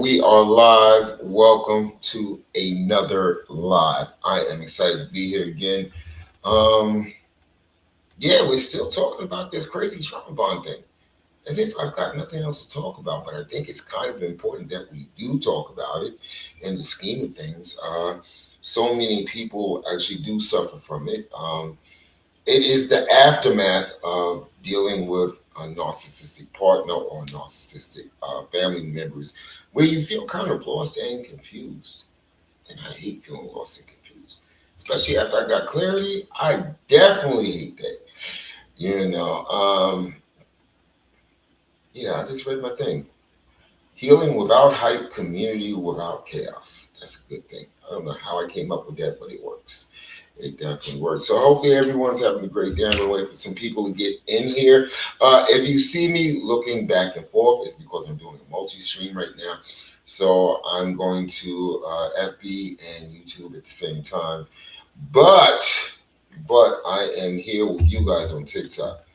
we are live. Welcome to another live. I am excited to be here again. Um, yeah, we're still talking about this crazy trauma bond thing. As if I've got nothing else to talk about, but I think it's kind of important that we do talk about it in the scheme of things. So many people actually do suffer from it. It is the aftermath of dealing with a narcissistic partner or narcissistic family members where you feel kind of lost and confused. And I hate feeling lost and confused, especially after I got clarity. I definitely hate that. You know, yeah, I just read my thing. Healing without hype, community without chaos. That's a good thing. I don't know how I came up with that, but it works. It definitely works. So hopefully everyone's having a great day. I'm gonna wait for some people to get in here. If you see me looking back and forth, it's because I'm doing a multi-stream right now. So I'm going to FB and YouTube at the same time. But I am here with you guys on TikTok.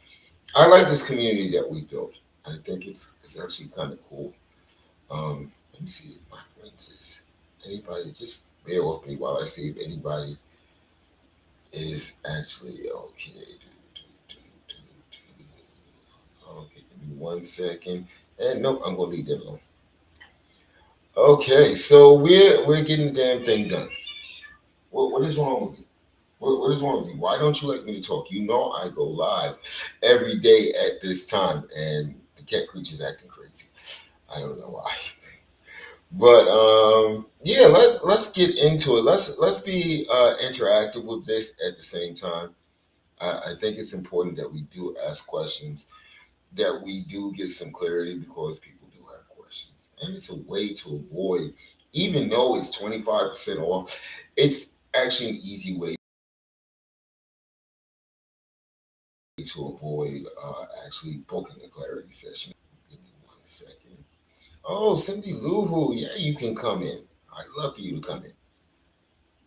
I like this community that we built. I think it's actually kind of cool. Let me see if my friends is anybody. Just bear with me while I see if anybody is actually okay. Okay, give me 1 second. And nope, I'm gonna leave that alone. Okay, so we're getting the damn thing done. What is wrong with you? What is wrong with you? Why don't you let me talk? You know I go live every day at this time, and the cat creature's acting crazy. I don't know why. But yeah, let's get into it. Let's be interactive with this at the same time. I think it's important that we do ask questions, that we do get some clarity because people do have questions, and it's a way to avoid, even though it's 25% off. It's actually an easy way to avoid actually booking a clarity session. Give me 1 second. Oh, Cindy Lou Who, yeah, you can come in. I'd love for you to come in.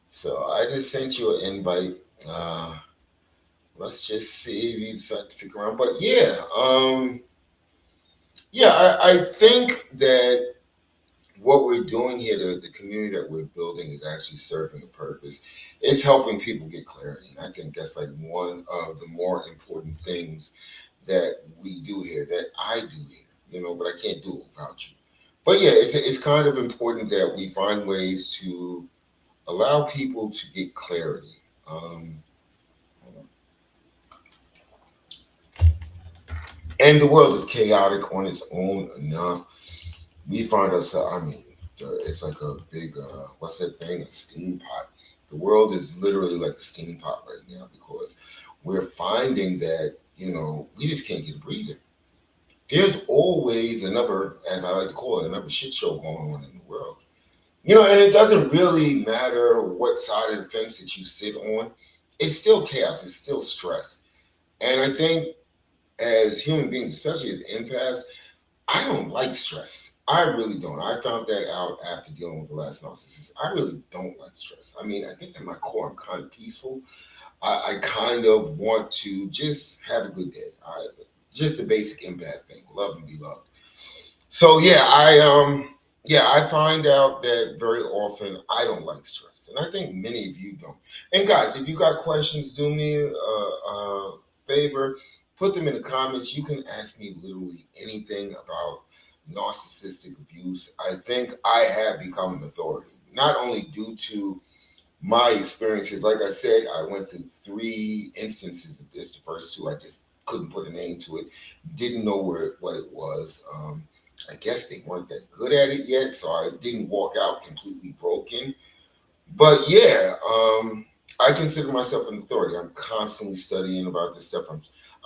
So I just sent you an invite. Uh, let's just see if you decide to stick around. But yeah, I think that what we're doing here, the community that we're building, is actually serving a purpose. It's helping people get clarity, and I think that's like one of the more important things that we do here, that I do here. But I can't do it without you. But yeah, it's kind of important that we find ways to allow people to get clarity. And the world is chaotic on its own enough. We find ourselves, I mean, it's like a big, what's that thing? A steam pot. The world is literally like a steam pot right now because we're finding that, we just can't get a breather. There's always another, as I like to call it, another shit show going on in the world. And it doesn't really matter what side of the fence that you sit on. It's still chaos. It's still stress. And I think as human beings, especially as empaths, I don't like stress. I really don't. I found that out after dealing with the last narcissist. I really don't like stress. I mean, I think at my core, I'm kind of peaceful. I kind of want to just have a good day. Just the basic empath thing, love and be loved. So I find out that very often I don't like stress, and I think many of you don't. And guys, if you got questions, do me a favor, put them in the comments. You can ask me literally anything about narcissistic abuse. I think I have become an authority, not only due to my experiences. Like I said, I went through 3 instances of this. The first two, I just couldn't put a name to it, didn't know what it was. I guess they weren't that good at it yet, so I didn't walk out completely broken. But yeah, I consider myself an authority. I'm constantly studying about this stuff.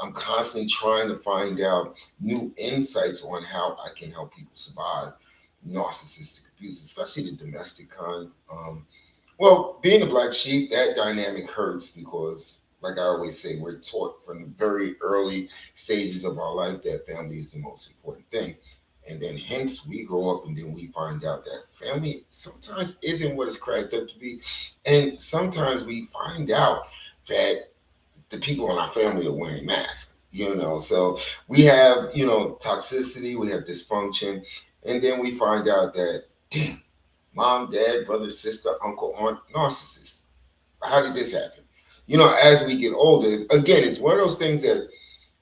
I'm constantly trying to find out new insights on how I can help people survive narcissistic abuse, especially the domestic kind. Well, being a black sheep, that dynamic hurts because, like I always say, we're taught from the very early stages of our life that family is the most important thing. And then, hence, we grow up and then we find out that family sometimes isn't what it's cracked up to be. And sometimes we find out that the people in our family are wearing masks. So we have, toxicity, we have dysfunction, And then we find out that, damn, mom, dad, brother, sister, uncle, aunt, narcissist. How did this happen? As we get older, again, it's one of those things that,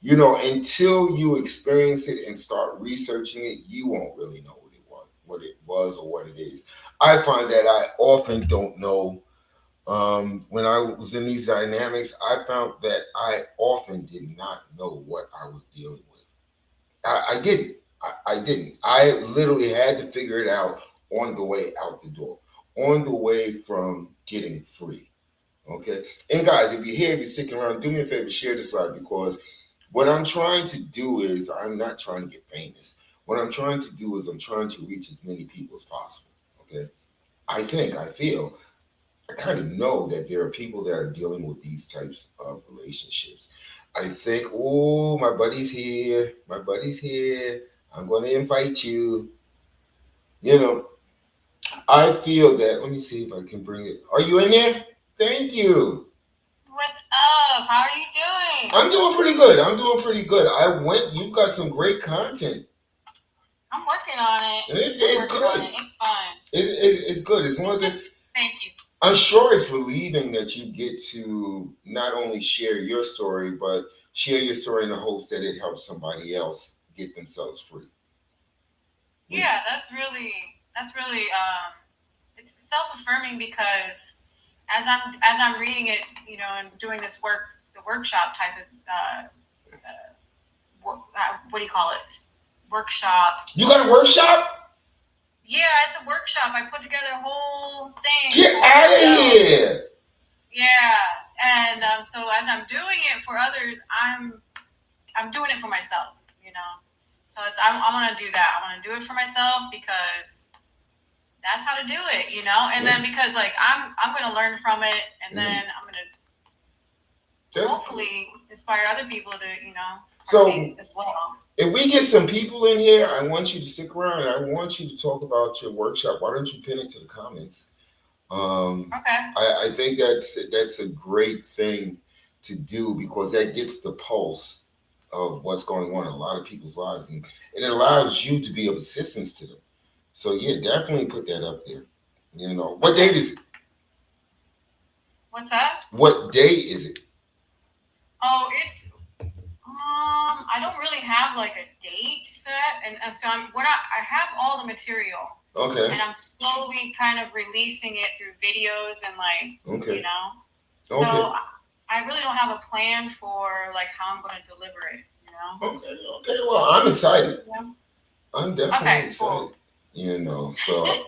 until you experience it and start researching it, you won't really know what it was or what it is. I find that I often don't know. When I was in these dynamics, I found that I often did not know what I was dealing with. I didn't. I didn't. I literally had to figure it out on the way out the door, on the way from getting free. Okay. And guys, if you're here, if you're sticking around, do me a favor, share this live, because what I'm trying to do is I'm not trying to get famous. What I'm trying to do is I'm trying to reach as many people as possible. Okay. I feel, I kind of know that there are people that are dealing with these types of relationships. I think, oh, my buddy's here. My buddy's here. I'm going to invite you. You know, I feel that. Let me see if I can bring it. Are you in there? Thank you. What's up? How are you doing? I'm doing pretty good. I'm doing pretty good. You've got some great content. I'm working on it. It's good. It's fun. It's good. It's one thing. Thank you. I'm sure it's relieving that you get to not only share your story, but share your story in the hopes that it helps somebody else get themselves free. Yeah, that's really it's self-affirming because as I'm reading it, and doing this work, the workshop type of what do you call it? Workshop. You got a workshop? Yeah, it's a workshop. I put together a whole thing. Get out of here! Yeah, and so as I'm doing it for others, I'm doing it for myself. So I want to do that. I want to do it for myself because that's how to do it. And then because like I'm going to learn from it, and then I'm going to hopefully inspire other people to so as well. If we get some people in here, I want you to stick around. I want you to talk about your workshop. Why don't you pin it to the comments? Okay. I think that's a great thing to do, because that gets the pulse of what's going on in a lot of people's lives, and it allows you to be of assistance to them. So yeah, definitely put that up there. What date is it? What's that? What day is it? Oh, it's I don't really have like a date set, and so I have all the material. Okay. And I'm slowly kind of releasing it through videos and Okay. Okay. So I really don't have a plan for like how I'm going to deliver it. Okay. Well, I'm excited. Yeah. I'm definitely excited. Cool. So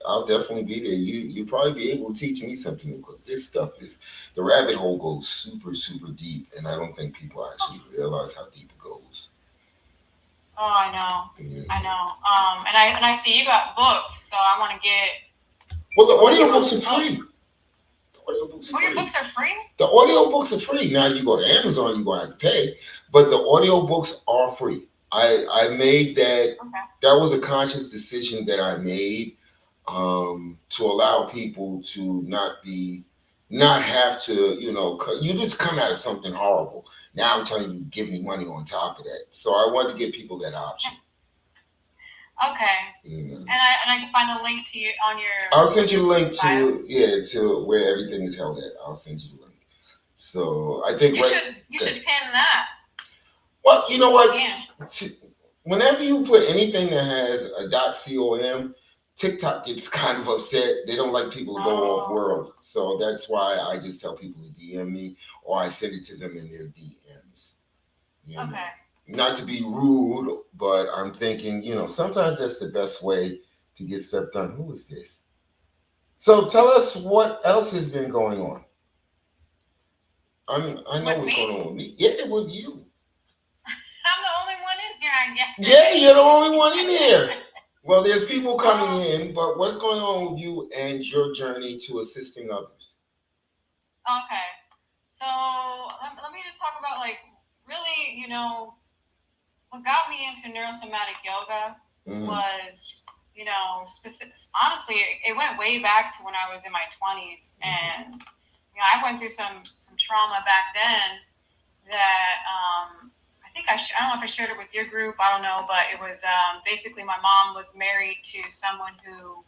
I'll definitely be there. You probably be able to teach me something, because this stuff is, the rabbit hole goes super super deep, and I don't think people actually realize how deep it goes. Oh, I know. Yeah. I know. And I see you got books, so I want to get. Well, the audio books are free. Your books are free? The audio books are free. Now you go to Amazon, you're going to have to pay, but the audio books are free. I made that. Okay. That was a conscious decision that I made, to allow people to not have to, you just come out of something horrible. Now I'm telling you, give me money on top of that. So I wanted to give people that option. Okay. Yeah. And I can find the link to you on your. I'll send you the link to where everything is held at. I'll send you the link. So I think you should pin that. Well, you know what? Whenever you put anything that has a .com, TikTok gets kind of upset. They don't like people to go off world. So that's why I just tell people to DM me, or I send it to them in their DMs. Okay. Not to be rude, but I'm thinking, sometimes that's the best way to get stuff done. Who is this? So tell us what else has been going on. I know what's going on with me. Yeah, with you. I'm the only one in here, I guess. Yeah, you're the only one in here. Well, there's people coming in, but what's going on with you and your journey to assisting others? Okay. So let me just talk about really, what got me into neurosomatic yoga was, honestly, it went way back to when I was in my 20s. And, I went through some trauma back then that I think I don't know if I shared it with your group. I don't know, but it was basically my mom was married to someone who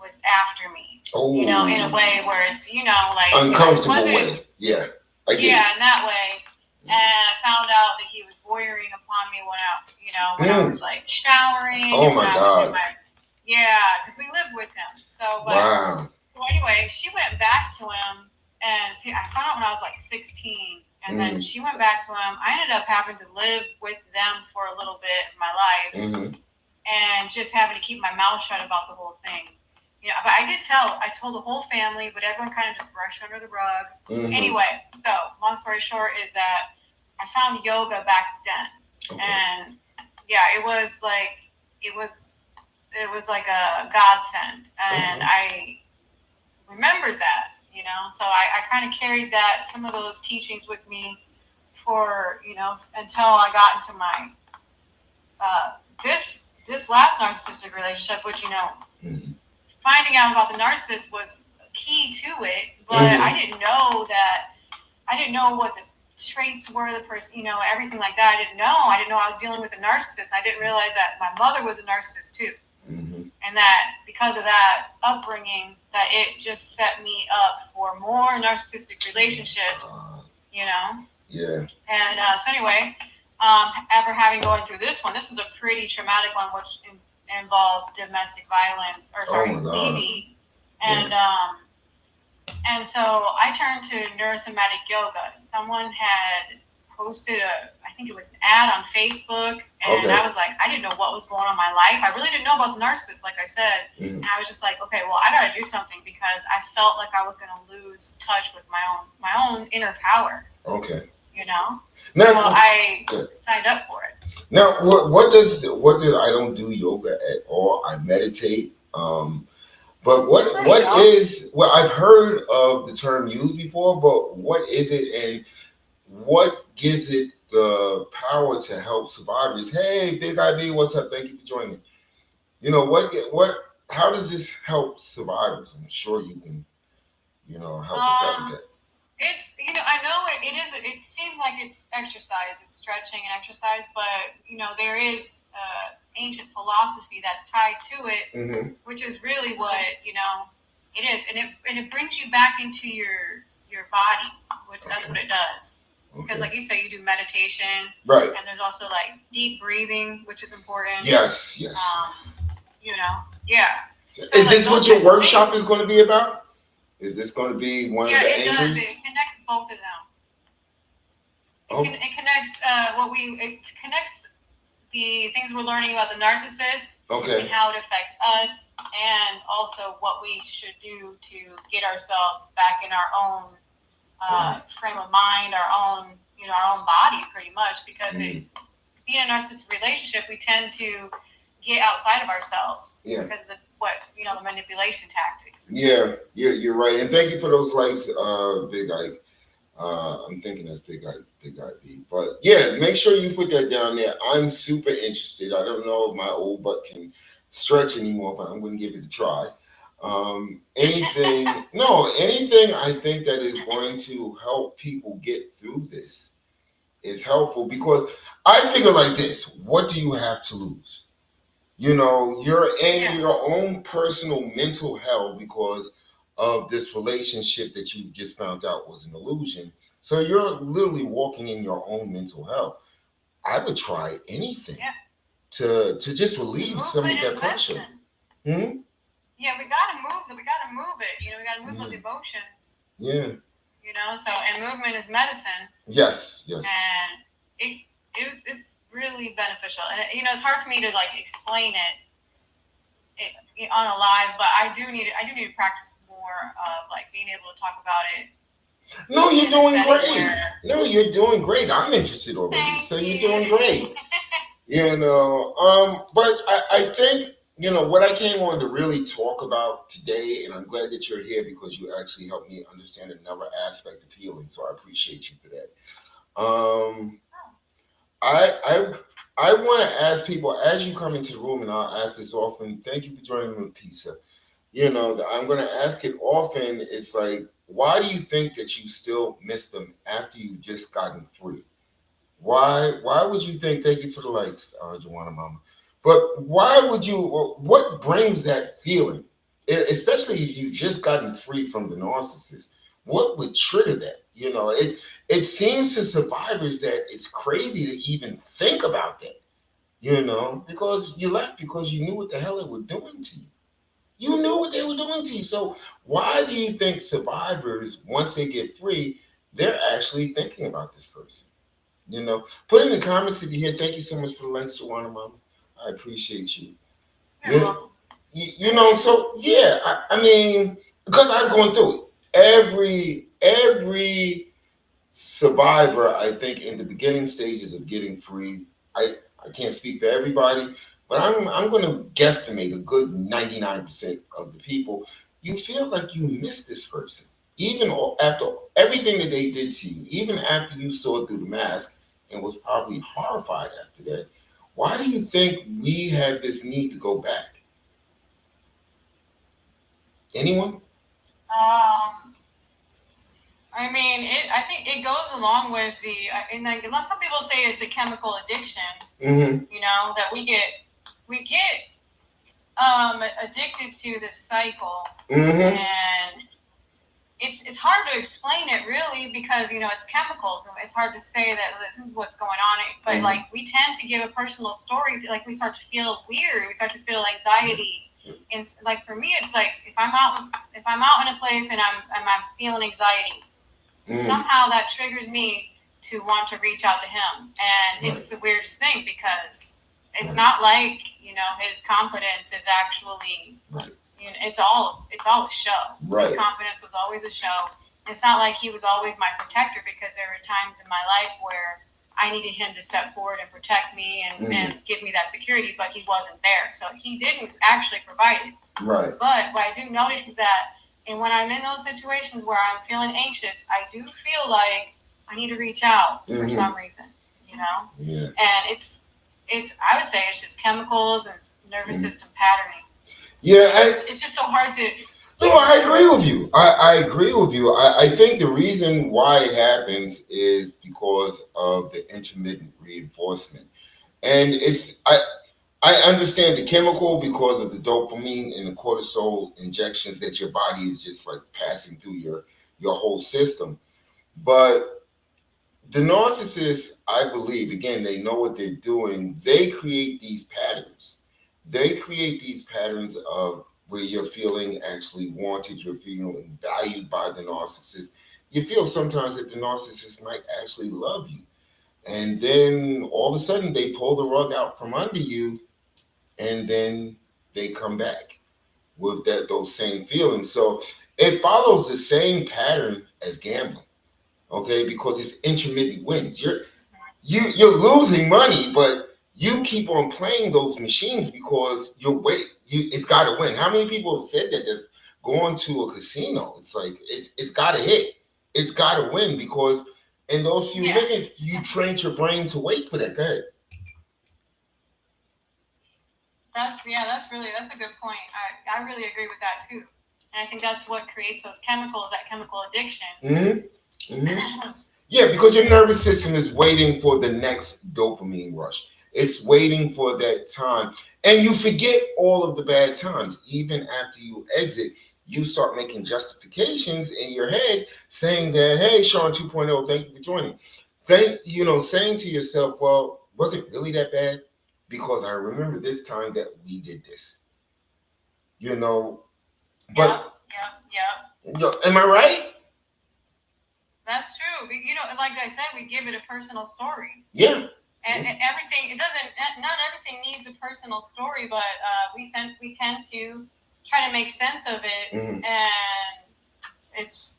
was after me. Oh, You know, in a way where it's like uncomfortable it wasn't, way. Yeah, I get yeah, in that way. And I found out that he was voyeuring upon me when I was like showering. Oh and my when I God. was yeah, because we lived with him. So, but Wow. well, anyway, she went back to him, and see, I found out when I was like 16, and then she went back to him. I ended up having to live with them for a little bit of my life, and just having to keep my mouth shut about the whole thing. But I told the whole family, but everyone kind of just brushed under the rug. Anyway, so long story short is that I found yoga back then, and yeah, it was like a godsend, and I remembered that, so I kind of carried some of those teachings with me for until I got into my this last narcissistic relationship, which finding out about the narcissist was key to it, but I didn't know what the traits were, the person, everything like that. I didn't know I was dealing with a narcissist. I didn't realize that my mother was a narcissist too. And that because of that upbringing, that it just set me up for more narcissistic relationships, Yeah. And so anyway, after going through this was a pretty traumatic one, which involved domestic violence, DV, and so I turned to neurosomatic yoga. Someone had posted I think it was an ad on Facebook, and I was like, I didn't know what was going on in my life. I really didn't know about the narcissist, like I said. And I was just like, okay, well, I got to do something, because I felt like I was going to lose touch with my own inner power. Now, so I signed up for it. Now, what does I don't do yoga at all. I meditate. But what is, well, I've heard of the term used before, but what is it, and what gives it the power to help survivors? Hey, Big IB, what's up? Thank you for joining. How does this help survivors? I'm sure you can, help us out with that. It's, I know it seems like it's exercise, it's stretching and exercise, but, there is ancient philosophy that's tied to it, which is really what, it is. And it brings you back into your body. That's what it does. Because like you say, you do meditation. Right. And there's also like deep breathing, which is important. Yes. Yeah. So is this what your workshop is going to be about? Is this going to be one of the anchors? It connects both of them. It connects it connects the things we're learning about the narcissist, and how it affects us, and also what we should do to get ourselves back in our own frame of mind, our own body, pretty much, because being in a narcissistic relationship, we tend to get outside of ourselves because of the manipulation tactics. Yeah, you're right. And thank you for those likes, Big Ike. I'm thinking that's Big IB. But yeah, make sure you put that down there. I'm super interested. I don't know if my old butt can stretch anymore, but I'm going to give it a try. Anything I think that is going to help people get through this is helpful, because I figure like this: what do you have to lose? You're in your own personal mental hell because of this relationship that you just found out was an illusion. So you're literally walking in your own mental hell. I would try anything to just relieve some of that pressure. Yeah, we gotta move it. We gotta move those emotions. Yeah. And movement is medicine. Yes. And it's really beneficial. And it's hard for me to explain it on a live, but I do need to practice more of being able to talk about it. No, you're doing great. You're doing great. I'm interested already. So you're doing great. But I think, what I came on to really talk about today, and I'm glad that you're here because you actually helped me understand another aspect of healing. So I appreciate you for that. I want to ask people, as you come into the room, and I'll ask this often, thank you for joining me with Pizza. I'm going to ask it often. It's like, why do you think that you still miss them after you've just gotten free? Why would you think? Thank you for the likes, Joanna Mama. But why would you? What brings that feeling? Especially if you've just gotten free from the narcissist. What would trigger that? It seems to survivors that it's crazy to even think about that. Because you left because you knew what the hell it was doing to you. You knew what they were doing to you. So why do you think survivors, once they get free, they're actually thinking about this person? Put in the comments if you hear. Thank you so much for the likes, Joanna Mama. I appreciate you. You're You, welcome. so yeah, I mean, because I've gone through it. Every survivor, I think, in the beginning stages of getting free, I can't speak for everybody, but I'm going to guesstimate a good 99% of the people. You feel like you miss this person, even after everything that they did to you, even after you saw it through the mask and was probably horrified after that. Why do you think we have this need to go back? Anyone? Um, I mean, I think it goes along with and like, unless some people say it's a chemical addiction, Mm-hmm. that we get addicted to this cycle, Mm-hmm. and it's hard to explain it really because it's chemicals and it's hard to say that this is what's going on. But Mm-hmm. like we tend to give a personal story to, like we start to feel weird, we start to feel anxiety. And like for me, it's like if I'm out in a place and I'm feeling anxiety, Mm-hmm. somehow that triggers me to want to reach out to him. And Right. it's the weirdest thing because it's Right. not like his confidence is actually, Right. it's all a show. Right. His confidence was always a show. It's not like he was always my protector, because there were times in my life where I needed him to step forward and protect me and give me that security, but he wasn't there. So he didn't actually provide it. Right. But what I do notice is that, and when I'm in those situations where I'm feeling anxious, I do feel like I need to reach out for some reason, Yeah. And I would say it's just chemicals and nervous system patterning. Yeah. It's just so hard to. No, I agree with you. I agree with you. I think the reason why it happens is because of the intermittent reinforcement. And I understand the chemical because of the dopamine and the cortisol injections that your body is just like passing through your whole system. But the narcissists, I believe, again, they know what they're doing. They create these patterns. They create these patterns of where you're feeling actually wanted, you're feeling valued by the narcissist. You feel sometimes that the narcissist might actually love you. And then all of a sudden they pull the rug out from under you, and then they come back with those same feelings. So it follows the same pattern as gambling, okay? Because it's intermittent wins. You're losing money, but you keep on playing those machines because it's got to win. How many people have said that? That's going to a casino. It's like it's got to hit. It's got to win because in those few minutes you trained your brain to wait for that. Go ahead. That's a good point. I really agree with that too. And I think that's what creates those chemicals, that chemical addiction. Mm-hmm. Mm-hmm. Yeah, because your nervous system is waiting for the next dopamine rush. It's waiting for that time. And you forget all of the bad times. Even after you exit, you start making justifications in your head saying that, hey, Sean 2.0, thank you for joining. Saying to yourself, well, was it really that bad? Because I remember this time that we did this. But am I right? That's true. Like I said, we give it a personal story. Yeah. And everything, not everything needs a personal story, but we tend to try to make sense of it, and it's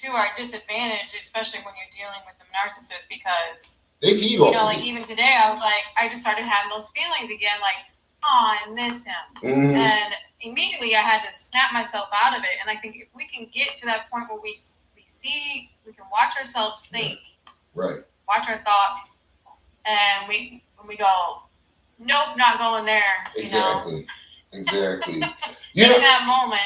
to our disadvantage, especially when you're dealing with a narcissist, because they feed off. Like even today, I just started having those feelings again, like, oh, I miss him, and immediately I had to snap myself out of it. And I think if we can get to that point where we can watch ourselves think, right, watch our thoughts, and when we go, nope, not going there. Exactly. In that moment.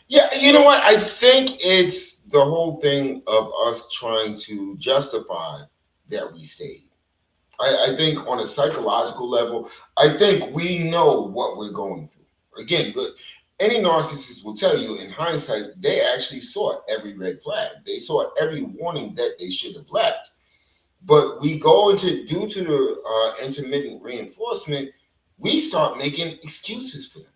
Yeah, you know what? I think it's the whole thing of us trying to justify that we stayed. I think on a psychological level, I think we know what we're going through. Again, but any narcissist will tell you in hindsight, they actually saw every red flag. They saw every warning that they should have left. But we go into, due to the intermittent reinforcement, we start making excuses for them.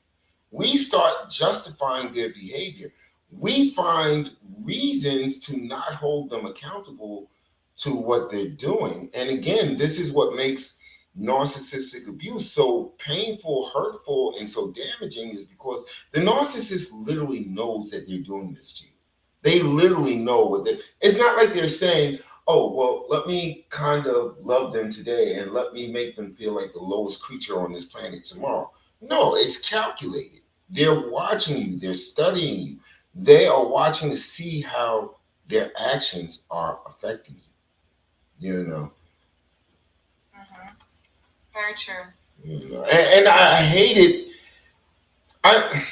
We start justifying their behavior. We find reasons to not hold them accountable to what they're doing. And again, this is what makes narcissistic abuse so painful, hurtful, and so damaging, is because the narcissist literally knows that they're doing this to you. They literally know what they, it's not like they're saying, oh, well, let me kind of love them today and let me make them feel like the lowest creature on this planet tomorrow. No, it's calculated. They're watching you, they're studying you, they are watching to see how their actions are affecting you, you know. Hmm. Very true. You know. And I hate it. I,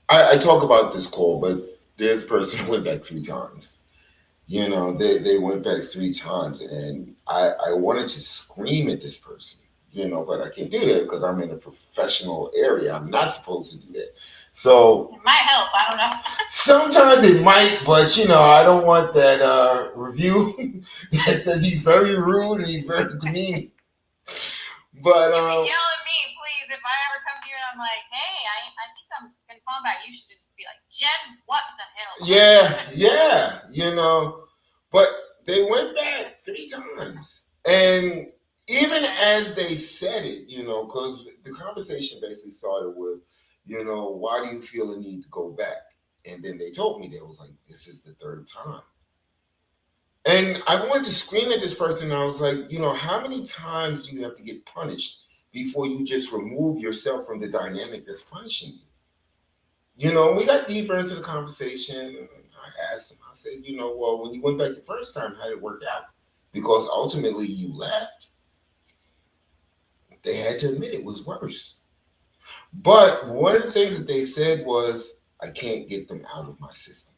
I talk about this call, but there's a person who went back 3 times. You know, they went back 3 times, and I wanted to scream at this person, you know, but I can't do that because I'm in a professional area. I'm not supposed to do that. So It might help. I don't know. sometimes it might, but you know, I don't want that review that says he's very rude and he's very demeaning. But You can yell at me, please. If I ever come to you and I'm like, hey, I think I'm gonna call back, you should just be like, Jen, what the hell? yeah, you know, but they went back 3 times. And even as they said it, you know, because the conversation basically started with, you know, why do you feel the need to go back? And then they told me, they was like, this is the 3rd time. And I wanted to scream at this person. I was like, you know, how many times do you have to get punished before you just remove yourself from the dynamic that's punishing you? You know, we got deeper into the conversation. And I asked him, I said, you know, well, when you went back the first time, how did it work out? Because ultimately you left. They had to admit it was worse. But one of the things that they said was, I can't get them out of my system.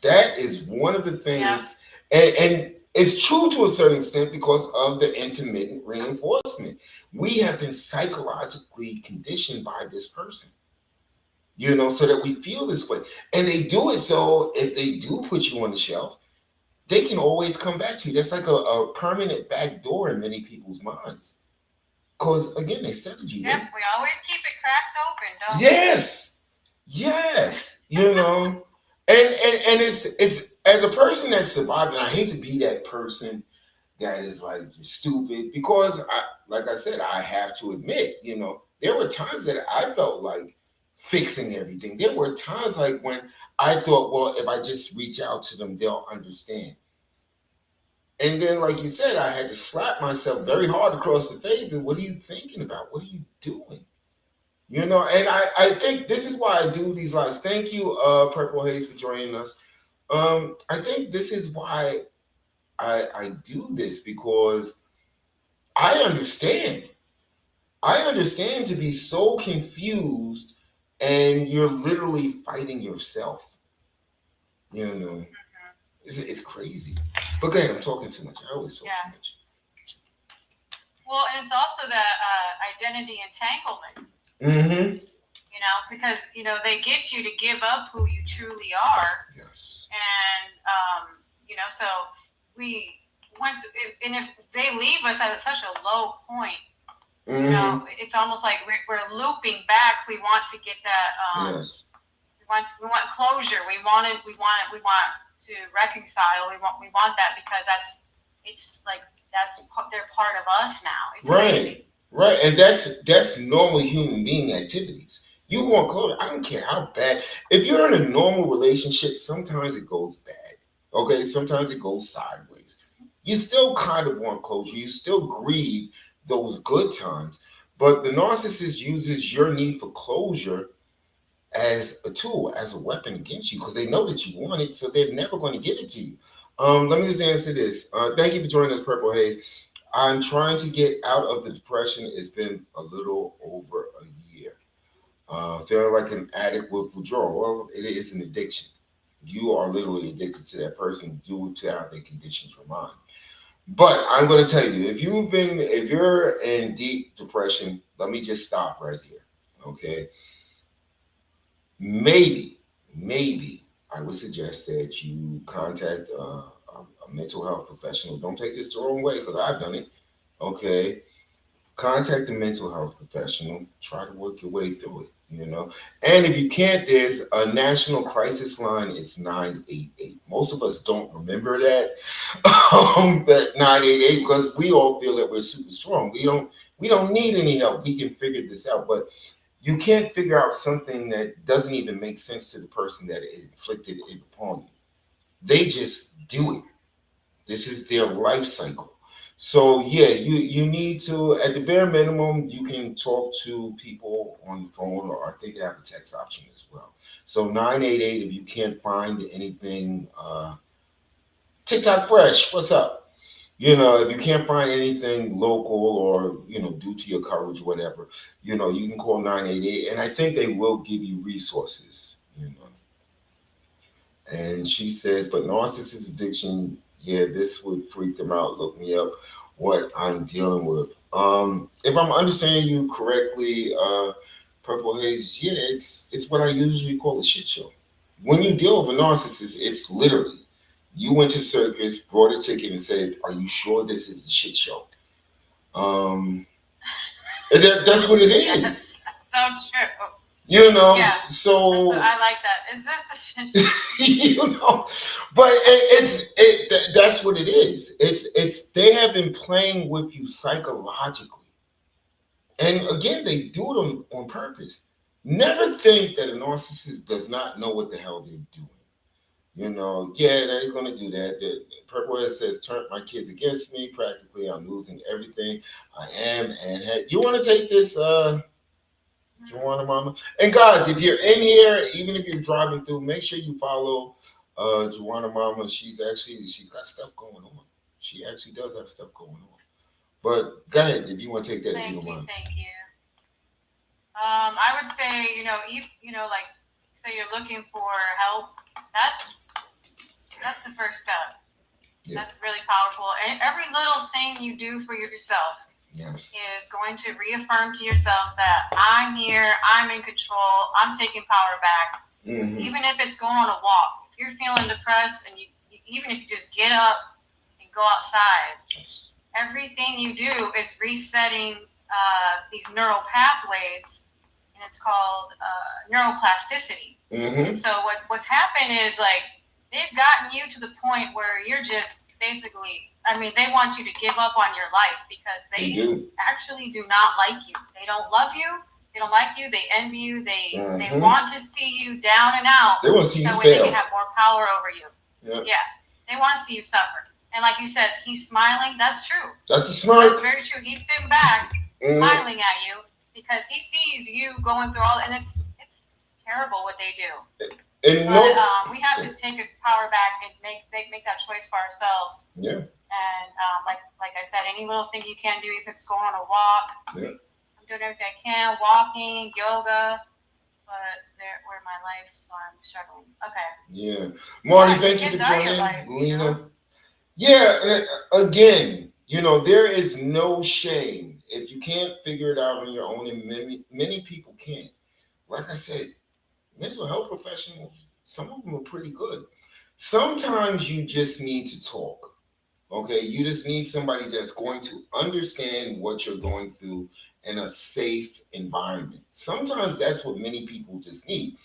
That is one of the Yeah. things, and it's true to a certain extent because of the intermittent reinforcement. We have been psychologically conditioned by this person, you know, so that we feel this way. And they do it so if they do put you on the shelf, they can always come back to you. That's like a permanent back door in many people's minds. Because again, they studied you. Yep, we always keep it cracked open, don't we? Yes, yes, you know, and it's as a person that survived, and I hate to be that person that is like you're stupid because like I said, I have to admit, you know, there were times that I felt like fixing everything. There were times like when I thought, well, if I just reach out to them, they'll understand. And then, like you said, I had to slap myself very hard across the face. And what are you thinking about? What are you doing? You know, and I think this is why I do these lives. Thank you, Purple Haze, for joining us. I think this is why I do this because I understand. I understand to be so confused and you're literally fighting yourself. You know, it's crazy. But go ahead, I'm talking too much. I always talk too much. Well, and it's also that identity entanglement. Mm-hmm. You know, because you know they get you to give up who you truly are. Yes. And you know, so we if they leave us at such a low point, Mm-hmm. you know, it's almost like we're looping back. We want to get that. Yes. We want closure. We want to reconcile. We want that because it's like they're part of us now. It's right. amazing. Right, and that's normal human being activities. You want closure. I don't care how bad. If you're in a normal relationship, sometimes it goes bad. Okay, sometimes it goes sideways. You still kind of want closure. You still grieve those good times, but the narcissist uses your need for closure as a tool, as a weapon against you, because they know that you want it, so they're never going to give it to you. Let me just answer this. Thank you for joining us, Purple Haze. I'm trying to get out of the depression. It's been a little over a year. Feeling like an addict with withdrawal. Well, it is an addiction. You are literally addicted to that person due to how they conditioned your mind. But I'm going to tell you, if you're in deep depression, let me just stop right here. Okay, maybe, maybe I would suggest that you contact a mental health professional. Don't take this the wrong way because I've done it. Okay, contact a mental health professional. Try to work your way through it. And if you can't, there's a national crisis line. It's 988. Most of us don't remember that that 988 because we all feel that we're super strong. We don't need any help. We can figure this out. But you can't figure out something that doesn't even make sense to the person that inflicted it upon you. They just do it. This is their life cycle. So yeah, you need to, at the bare minimum, you can talk to people on the phone, or I think they have a text option as well. So 988, if you can't find anything, TikTok Fresh, what's up? If you can't find anything local, or due to your coverage, whatever, you can call 988, and I think they will give you resources. And she says, but narcissist addiction, yeah, this would freak them out. Look me up what I'm dealing with. If I'm understanding you correctly, Purple Haze, yeah, it's what I usually call a shit show. When you deal with a narcissist, it's literally you went to circus, brought a ticket, and said, "Are you sure this is the shit show?" Um, and that's what it is. Yes, that's so true. Yeah, So I like that. Is this the shit? you know but that's what it is. It's they have been playing with you psychologically, and again, they do it on purpose. Never think that a narcissist does not know what the hell they're doing. Yeah, they're going to do that. The Purple Head says, turn my kids against me. Practically, I'm losing everything I am and had. You want to take this Joanna Mama. And guys, if you're in here, even if you're driving through, make sure you follow Joanna Mama. She's got stuff going on. She actually does have stuff going on. But go ahead if you want to take that, if you don't mind. Thank you. I would say, like, so you're looking for help. That's the first step. Yeah. That's really powerful. And every little thing you do for yourself, yes, is going to reaffirm to yourself that I'm here, I'm in control, I'm taking power back. Mm-hmm. Even if it's going on a walk, if you're feeling depressed, and even if you just get up and go outside, yes, everything you do is resetting these neural pathways, and it's called neuroplasticity. Mm-hmm. So what's happened is, like, they've gotten you to the point where you're just basically, they want you to give up on your life because they actually do not like you. They don't love you. They don't like you. They envy you. They want to see you down and out. They want to see you fail. They can have more power over you. Yep. Yeah. They want to see you suffer. And like you said, he's smiling. That's true. That's the smart. That's very true. He's sitting back, smiling at you because he sees you going through all, and it's terrible what they do. But we have to take a power back and make that choice for ourselves. Yeah. And like I said, any little thing you can do, if it's going on a walk, yeah, I'm doing everything I can, walking, yoga, but we're in my life, so I'm struggling. Okay. Yeah. Marty, thank you for joining. Lena. Yeah, again, there is no shame if you can't figure it out on your own, and many people can't. Like I said, mental health professionals, some of them are pretty good. Sometimes you just need to talk. Okay, you just need somebody that's going to understand what you're going through in a safe environment. Sometimes that's what many people just need,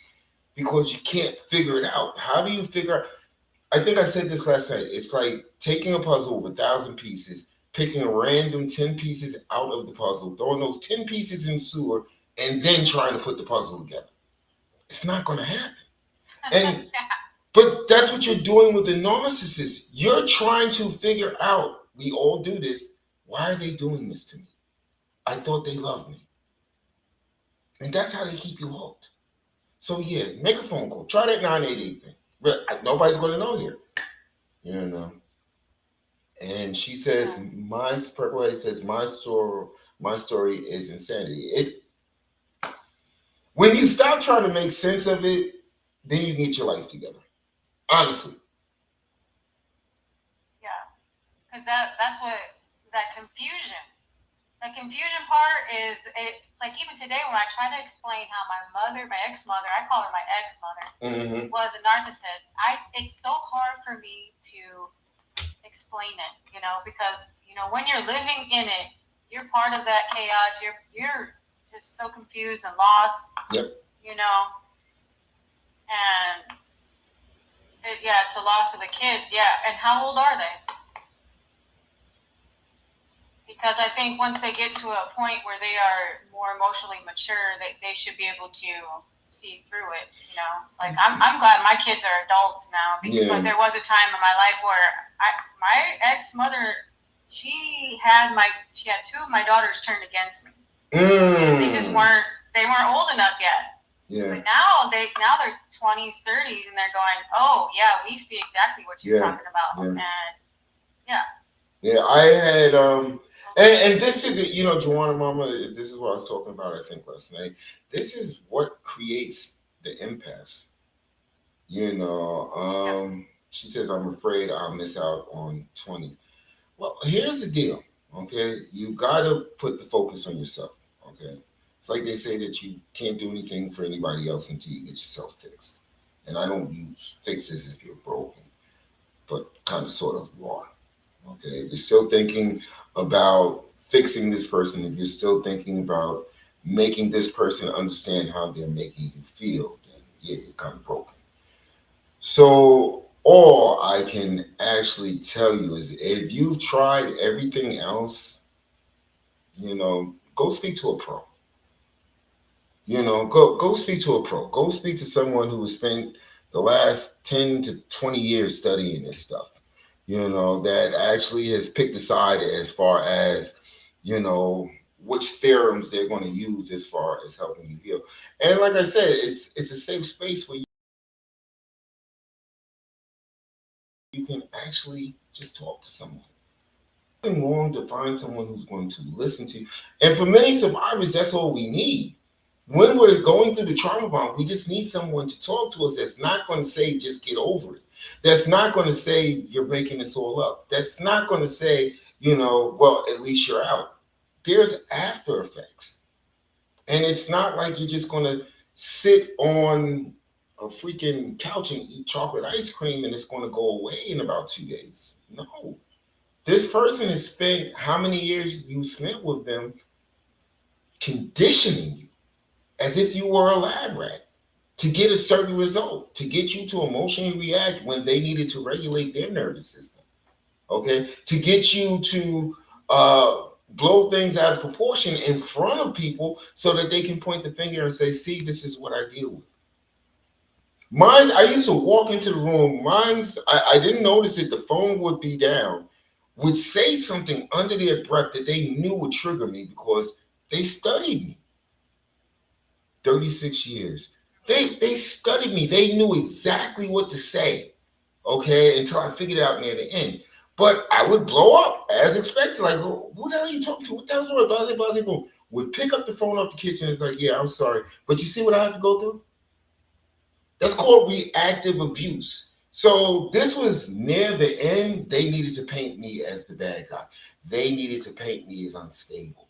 because you can't figure it out. How do you figure out? I think I said this last night. It's like taking a puzzle of 1,000 pieces, picking a random 10 pieces out of the puzzle, throwing those 10 pieces in the sewer, and then trying to put the puzzle together. It's not going to happen. But that's what you're doing with the narcissist. You're trying to figure out, we all do this, why are they doing this to me? I thought they loved me. And that's how they keep you hooked. So yeah, make a phone call. Try that 988 thing. But nobody's going to know here. And she says, Purple Haze says, my story is insanity. When you stop trying to make sense of it, then you get your life together. Honestly. Yeah. because that's what that confusion. The confusion part is it. Like even today, when I try to explain how my ex-mother, I call her my ex-mother, was a narcissist. It's so hard for me to explain it, because when you're living in it, you're part of that chaos. You're just so confused and lost. Yep. And it's the loss of the kids. Yeah, and how old are they? Because I think once they get to a point where they are more emotionally mature, they should be able to see through it. Like I'm glad my kids are adults now, because there was a time in my life where my ex-mother, she had two of my daughters turned against me. They just weren't old enough yet. Yeah. But now they're 20s, 30s, and they're going, oh yeah, we see exactly what you're talking about. Yeah. And yeah, I had and this is it, Joanna Mama, this is what I was talking about, I think, last night. This is what creates the impasse. She says, I'm afraid I'll miss out on 20s. Well, here's the deal, okay? You got to put the focus on yourself, okay? It's like they say that you can't do anything for anybody else until you get yourself fixed. And I don't use fixes if you're broken, but kind of sort of you are, okay? If you're still thinking about fixing this person, if you're still thinking about making this person understand how they're making you feel, then yeah, you're kind of broken. So all I can actually tell you is if you've tried everything else, go speak to a pro. Go speak to a pro. Go speak to someone who has spent the last 10 to 20 years studying this stuff, that actually has picked a side as far as, which theorems they're going to use as far as helping you heal. And like I said, it's a safe space where you can actually just talk to someone. Nothing wrong to find someone who's going to listen to you. And for many survivors, that's all we need. When we're going through the trauma bond, we just need someone to talk to us that's not going to say, just get over it. That's not going to say, you're making this all up. That's not going to say, well, at least you're out. There's after effects. And it's not like you're just going to sit on a freaking couch and eat chocolate ice cream and it's going to go away in about 2 days. No. This person has spent how many years you spent with them conditioning you as if you were a lab rat to get a certain result, to get you to emotionally react when they needed to regulate their nervous system, okay? To get you to blow things out of proportion in front of people so that they can point the finger and say, see, this is what I deal with. I used to walk into the room, I didn't notice it, the phone would be down, would say something under their breath that they knew would trigger me because they studied me. 36 years. They studied me. They knew exactly what to say, okay, until I figured it out near the end. But I would blow up as expected. Like, who the hell are you talking to? What the hell's wrong? Blah, blah, blah, blah. Would pick up the phone off the kitchen. It's like, yeah, I'm sorry. But you see what I have to go through? That's called reactive abuse. So this was near the end. They needed to paint me as the bad guy. They needed to paint me as unstable.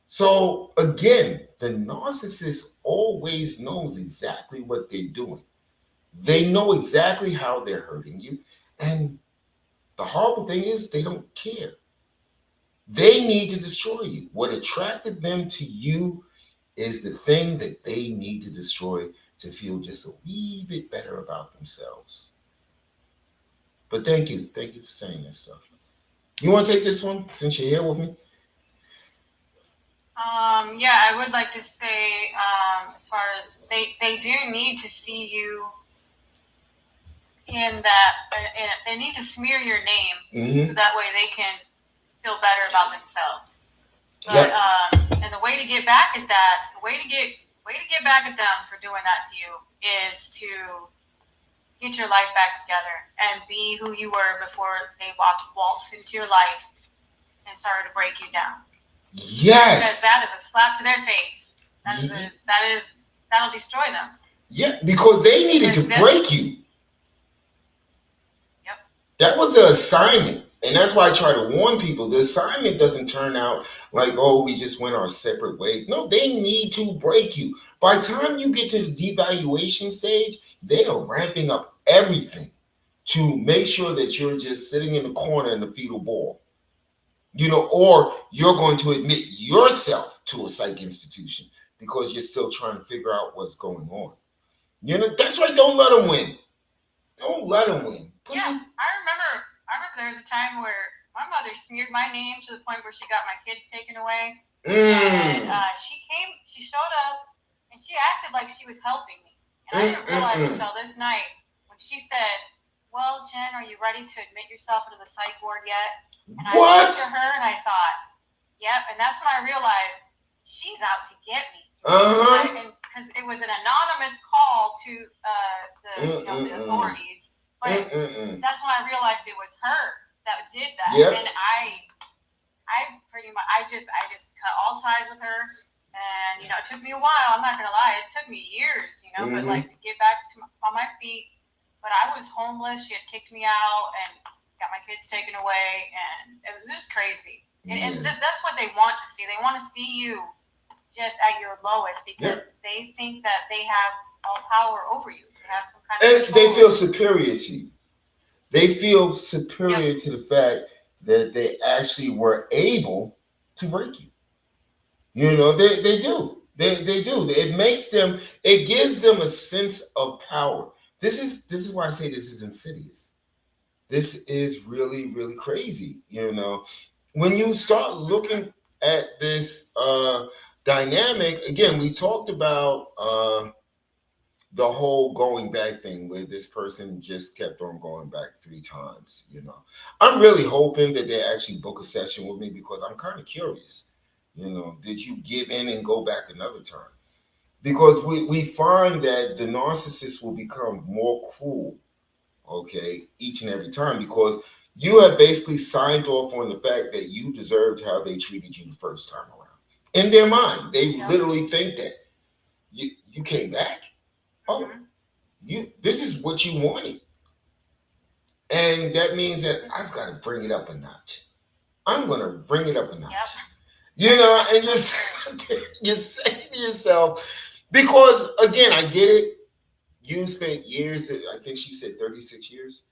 So again, the narcissist always knows exactly what they're doing. They know exactly how they're hurting you. And the horrible thing is they don't care. They need to destroy you. What attracted them to you is the thing that they need to destroy to feel just a wee bit better about themselves. But thank you. Thank you for saying that stuff. You want to take this one since you're here with me? Yeah, I would like to say, as far as they do need to see you in that, they need to smear your name so that way they can feel better about themselves. But and the way to get back at that, the way to get back at them for doing that to you is to get your life back together and be who you were before they waltzed into your life and started to break you down. Yes. Because that is a slap to their face. That'll destroy them. Yeah, because they needed to break you. Yep. That was the assignment. And that's why I try to warn people. The assignment doesn't turn out like, oh, we just went our separate ways. No, they need to break you. By the time you get to the devaluation stage, they are ramping up everything to make sure that you're just sitting in the corner in the fetal ball. Or you're going to admit yourself to a psych institution because you're still trying to figure out what's going on. That's why don't let them win. Don't let them win. Yeah, I remember there was a time where my mother smeared my name to the point where she got my kids taken away. And she showed up, and she acted like she was helping me. And I didn't realize until this night when she said, well, Jen, are you ready to admit yourself into the psych ward yet? And I looked at her and I thought, yep. And that's when I realized she's out to get me. Because it was an anonymous call to the authorities. But that's when I realized it was her that did that. Yep. And I pretty much, I just cut all ties with her. And, it took me a while. I'm not going to lie. It took me years, but like to get back on my feet. But I was homeless. She had kicked me out and got my kids taken away. And it was just crazy. And that's what they want to see. They want to see you just at your lowest because they think that they have all power over you. They have some kind of control. They feel superior to you. They feel superior to the fact that they actually were able to break you. They do. They do. It gives them a sense of power. This is why I say this is insidious. This is really, really crazy. When you start looking at this dynamic, again, we talked about the whole going back thing where this person just kept on going back 3 times. I'm really hoping that they actually book a session with me because I'm kind of curious. Did you give in and go back another time? Because we find that the narcissist will become more cruel, okay, each and every time because you have basically signed off on the fact that you deserved how they treated you the first time around. In their mind, they literally think that you came back. Oh, this is what you wanted. And that means that I've got to bring it up a notch. I'm going to bring it up a notch. And you're saying to yourself, because again, I get it. You spent years, I think she said 36 years,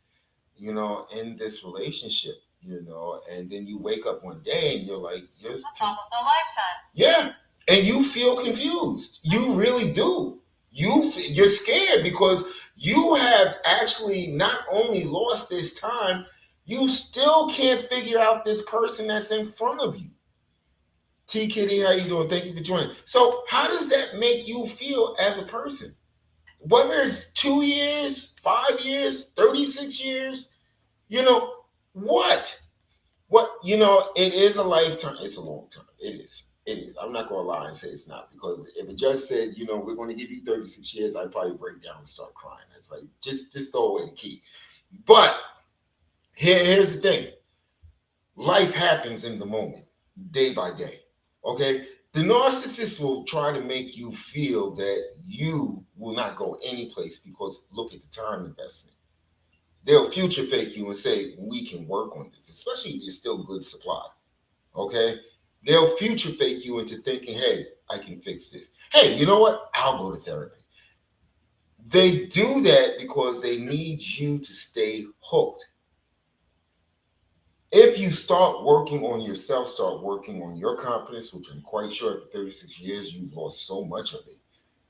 in this relationship, and then you wake up one day and you're like, that's almost a lifetime. Yeah. And you feel confused. You really do. You're scared because you have actually not only lost this time, you still can't figure out this person that's in front of you. T Kitty, how you doing? Thank you for joining. So how does that make you feel as a person? Whether it's 2 years, 5 years, 36 years, what? It is a lifetime. It's a long time. It is. I'm not going to lie and say it's not, because if a judge said, we're going to give you 36 years, I'd probably break down and start crying. It's like, just throw away the key. But here's the thing. Life happens in the moment, day by day. Okay? The narcissist will try to make you feel that you will not go any place because look at the time investment. They'll future fake you and say, we can work on this, especially if you're still good supply. Okay? They'll future fake you into thinking, hey, I can fix this. Hey, you know what? I'll go to therapy. They do that because they need you to stay hooked. If you start working on yourself, start working on your confidence, which I'm quite sure after 36 years, you've lost so much of it.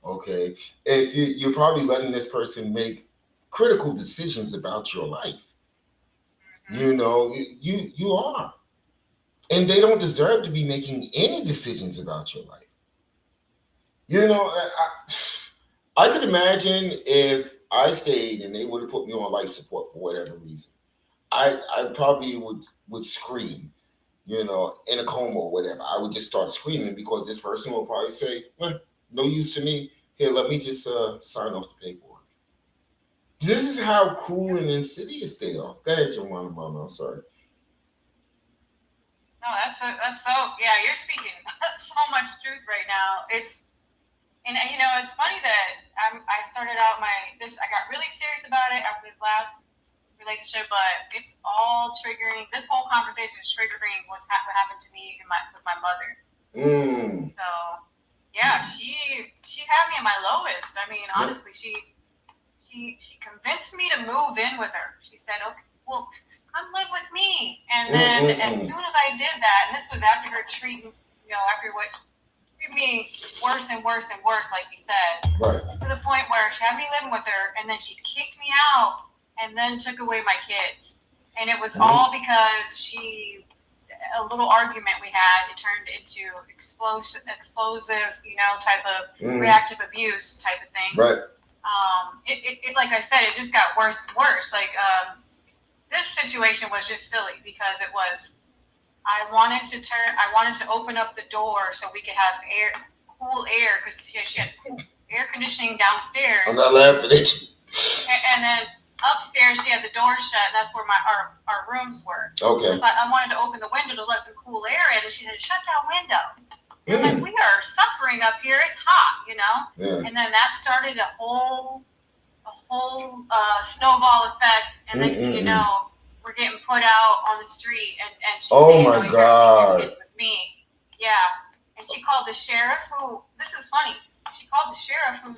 Okay? If you're probably letting this person make critical decisions about your life. You are. And they don't deserve to be making any decisions about your life. I could imagine if I stayed and they would have put me on life support for whatever reason. I probably would scream, in a coma or whatever. I would just start screaming because this person will probably say, no use to me. Here, let me just sign off the paperwork. This is how cruel and insidious they are. Go ahead, Joanna, Mama. I'm sorry. No, that's so. Yeah, you're speaking so much truth right now. It's funny that I started out I got really serious about it after this last relationship, but it's all triggering. This whole conversation is triggering what happened to me with my mother. So yeah, she had me at my lowest. I mean, honestly, she convinced me to move in with her. She said, "Okay, well, come live with me." And then as soon as I did that, and this was after her treating, after what treated me worse and worse and worse, like you said, right. to the point where she had me living with her, and then she kicked me out, and then took away my kids. And it was all because a little argument we had, it turned into explosive, type of reactive abuse type of thing. Right. It like I said, it just got worse and worse. Like, this situation was just silly because it was, I wanted to open up the door so we could have cool air, because she had air conditioning downstairs. I'm not laughing at you. And then upstairs she had the door shut, and that's where our rooms were. Okay. So I wanted to open the window to let some cool air in, and she said, "Shut that window." And I'm like, we are suffering up here. It's hot, Yeah. And then that started a whole snowball effect. And next thing you know, we're getting put out on the street, and she's oh saying, my "You God. kids with me." Yeah. And she called the sheriff, who, this is funny. She called the sheriff, who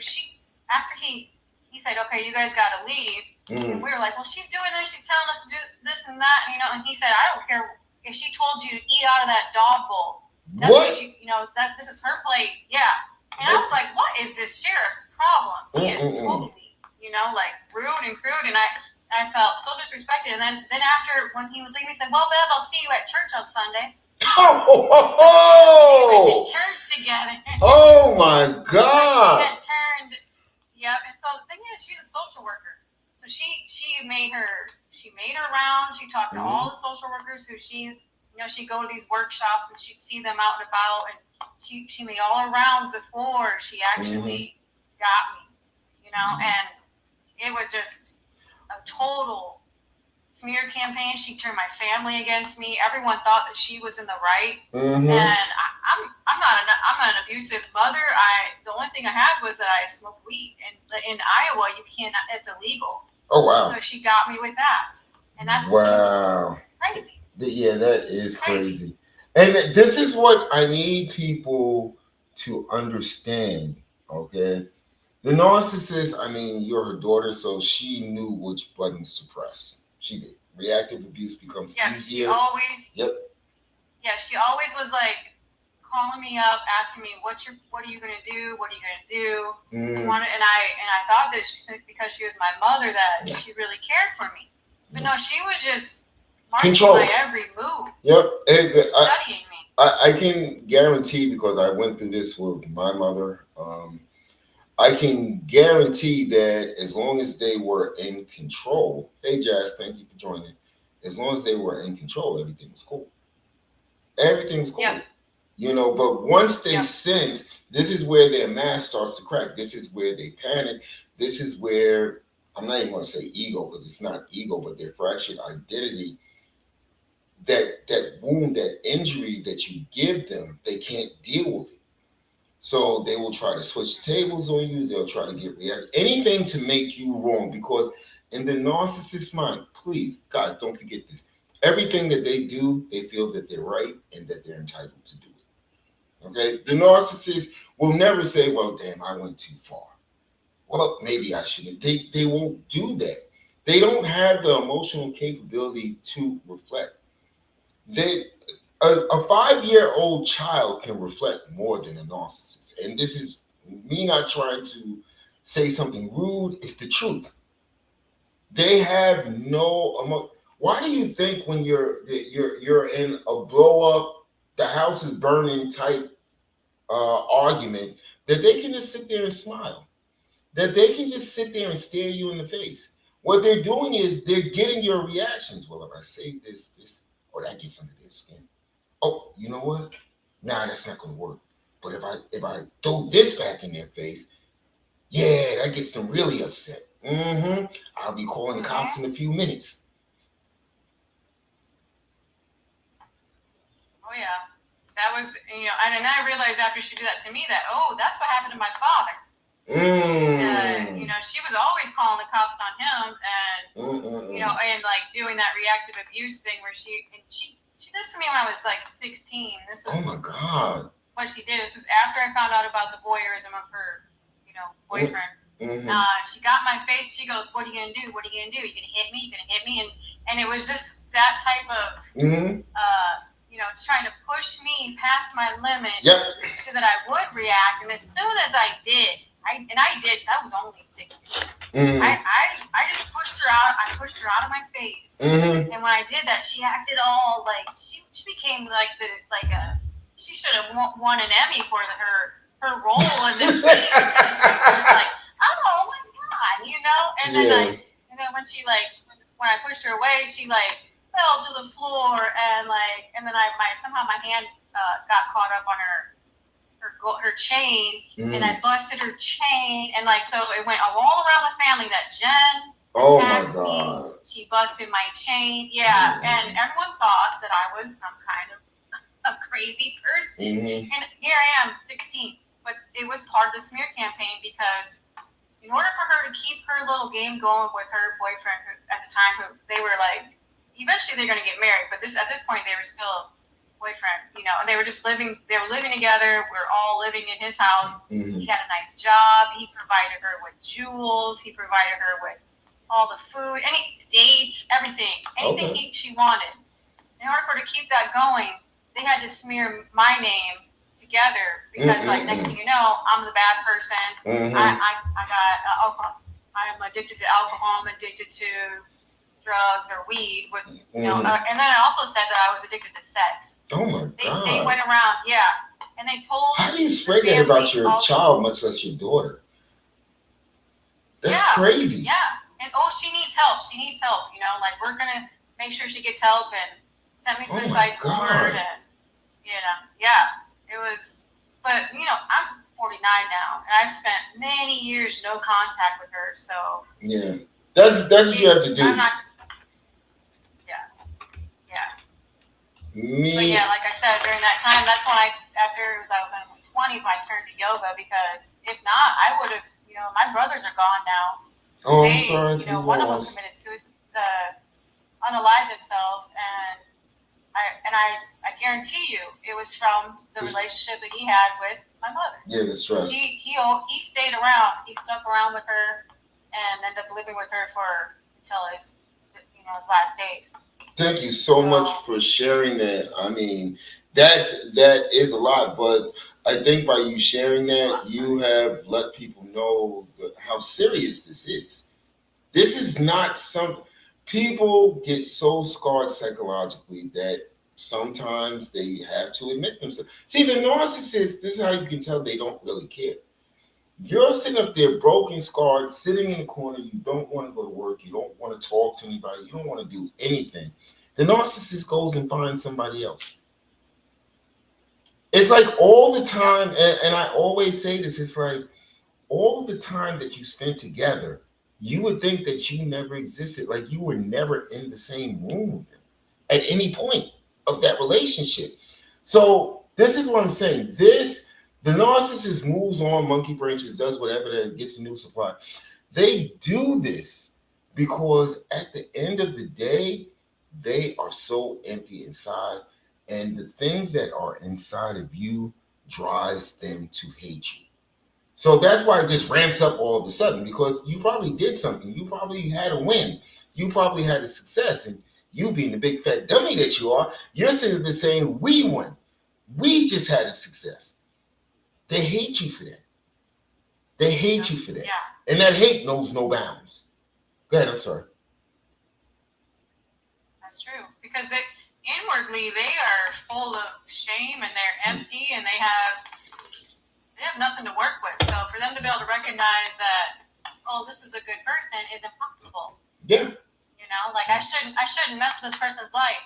after he said, "Okay, you guys got to leave." And we were like, "Well, she's doing this. She's telling us to do this and that." And he said, "I don't care if she told you to eat out of that dog bowl. That's what? This is her place." Yeah. And I was like, "What is this sheriff's problem?" He is totally, rude and crude. And I felt so disrespected. And then after, when he was leaving, he said, "Well, Bev, I'll see you at church on Sunday." Oh! We went to church together. Oh my God! Had turned, yep. And so the thing is, she's a social worker. So she made her rounds. She talked to all the social workers who she'd go to these workshops, and she'd see them out and about, and she made all her rounds before she actually got me, and it was just a total smear campaign. She turned my family against me. Everyone thought that she was in the right, and I'm not an abusive mother. The only thing I had was that I smoked weed, and in Iowa you cannot. It's illegal. Oh wow! So she got me with that, and that's crazy. Yeah, that is crazy. And this is what I need people to understand. Okay, the narcissist. I mean, you're her daughter, so she knew which buttons to press. She did. Reactive abuse becomes easier. She always. Yep. Yeah, she always was like calling me up, asking me, what are you gonna do? What are you gonna do? And I thought that because she was my mother that she really cared for me. But no, she was just marking my every move. Yep. Studying me. I can guarantee, because I went through this with my mother. I can guarantee that as long as they were in control, hey Jazz, thank you for joining. As long as they were in control, everything was cool. Everything was cool. Yep. But once they sense, this is where their mask starts to crack. This is where they panic. This is where, I'm not even going to say ego, because it's not ego, but their fractured identity. That wound, that injury that you give them, they can't deal with it. So they will try to switch tables on you. They'll try to get react, anything to make you wrong, because in the narcissist's mind, please, guys, don't forget this. Everything that they do, they feel that they're right and that they're entitled to do it. Okay? The narcissist will never say, well, damn, I went too far. Well, maybe I shouldn't. They won't do that. They don't have the emotional capability to reflect. A 5-year-old child can reflect more than a narcissist. And this is me not trying to say something rude. It's the truth. They have no emotion. Why do you think when you're in a blow up, the house is burning type argument, that they can just sit there and smile, that they can just sit there and stare you in the face? What they're doing is they're getting your reactions. Well, if I say this, that gets under their skin. Oh, you know what? Nah, that's not going to work. But if I throw this back in their face, yeah, that gets them really upset. I'll be calling the cops in a few minutes. Oh yeah, that was, and then I realized after she did that to me that, that's what happened to my father. She was always calling the cops on him, and You know, and like doing that reactive abuse thing where she did this to me when I was like 16. This was Oh my God. what she did. This is after I found out about the voyeurism of her, you know, boyfriend. She got in my face. She goes, "What are you gonna do? What are you gonna do? You gonna hit me? You gonna hit me?" And it was just that type of, you know, trying to push me past my limit so that I would react. And as soon as I did, I did. I was only 16. I just pushed her out. I pushed her out of my face. And when I did that, she acted all like she became like she should have won an Emmy for her role in this thing. She was like, oh my God, you know. And then when she when I pushed her away, she fell to the floor and then somehow my hand got caught up on her chain, and I busted her chain, and so it went all around the family that Jen attacked me. She busted my chain, and everyone thought that I was some kind of a crazy person. And here I am, 16, but it was part of the smear campaign because in order for her to keep her little game going with her boyfriend, who at the time they were eventually they're going to get married, but at this point they were still boyfriend, you know, and they were living together. We were all living in his house. He had a nice job. He provided her with jewels. He provided her with all the food, any dates, everything, anything she wanted. In order for her to keep that going, they had to smear my name together because, next thing you know, I'm the bad person. I got alcohol. I'm addicted to alcohol. I'm addicted to drugs or weed. You know, and then I also said that I was addicted to sex. Oh my God. They went around, and they told. How do you spread that about your child, much less your daughter? That's crazy. Yeah, and she needs help. She needs help. You know, we're gonna make sure she gets help and send me to the psych ward, and it was. But you know, I'm 49 now, and I've spent many years no contact with her. So that's what you have to do. I'm not. But like I said, during that time, that's when I was in my 20s when I turned to yoga, because if not, I would have, you know, my brothers are gone now. Oh, I'm sorry. You know, one of them committed suicide, unalived himself, and I guarantee you, it was from the relationship that he had with my mother. Yeah, the stress. He stayed around. He stuck around with her and ended up living with her until his last days. Thank you so much for sharing that. I mean, that is a lot, but I think by you sharing that, you have let people know how serious this is. This is not people get so scarred psychologically that sometimes they have to admit themselves. See, the narcissist, this is how you can tell they don't really care. You're sitting up there broken, scarred, sitting in the corner. You don't want to go to work. You don't want to talk to anybody. You don't want to do anything. The narcissist goes and finds somebody else. It's like all the time, and I always say this, it's like all the time that you spent together, you would think that you never existed, like you were never in the same room with them at any point of that relationship. So this is what I'm saying. The narcissist moves on, monkey branches, does whatever, that gets a new supply. They do this because at the end of the day, they are so empty inside, and the things that are inside of you drives them to hate you. So that's why it just ramps up all of a sudden, because you probably did something. You probably had a win. You probably had a success, and you being the big fat dummy that you are, you're sitting there saying, we won. We just had a success. They hate you for that. They hate you for that. Yeah. And that hate knows no bounds. Go ahead, I'm sorry. That's true. Because inwardly they are full of shame and they're empty and they have nothing to work with. So for them to be able to recognize that, oh, this is a good person is impossible. Yeah. You know, I shouldn't mess with this person's life.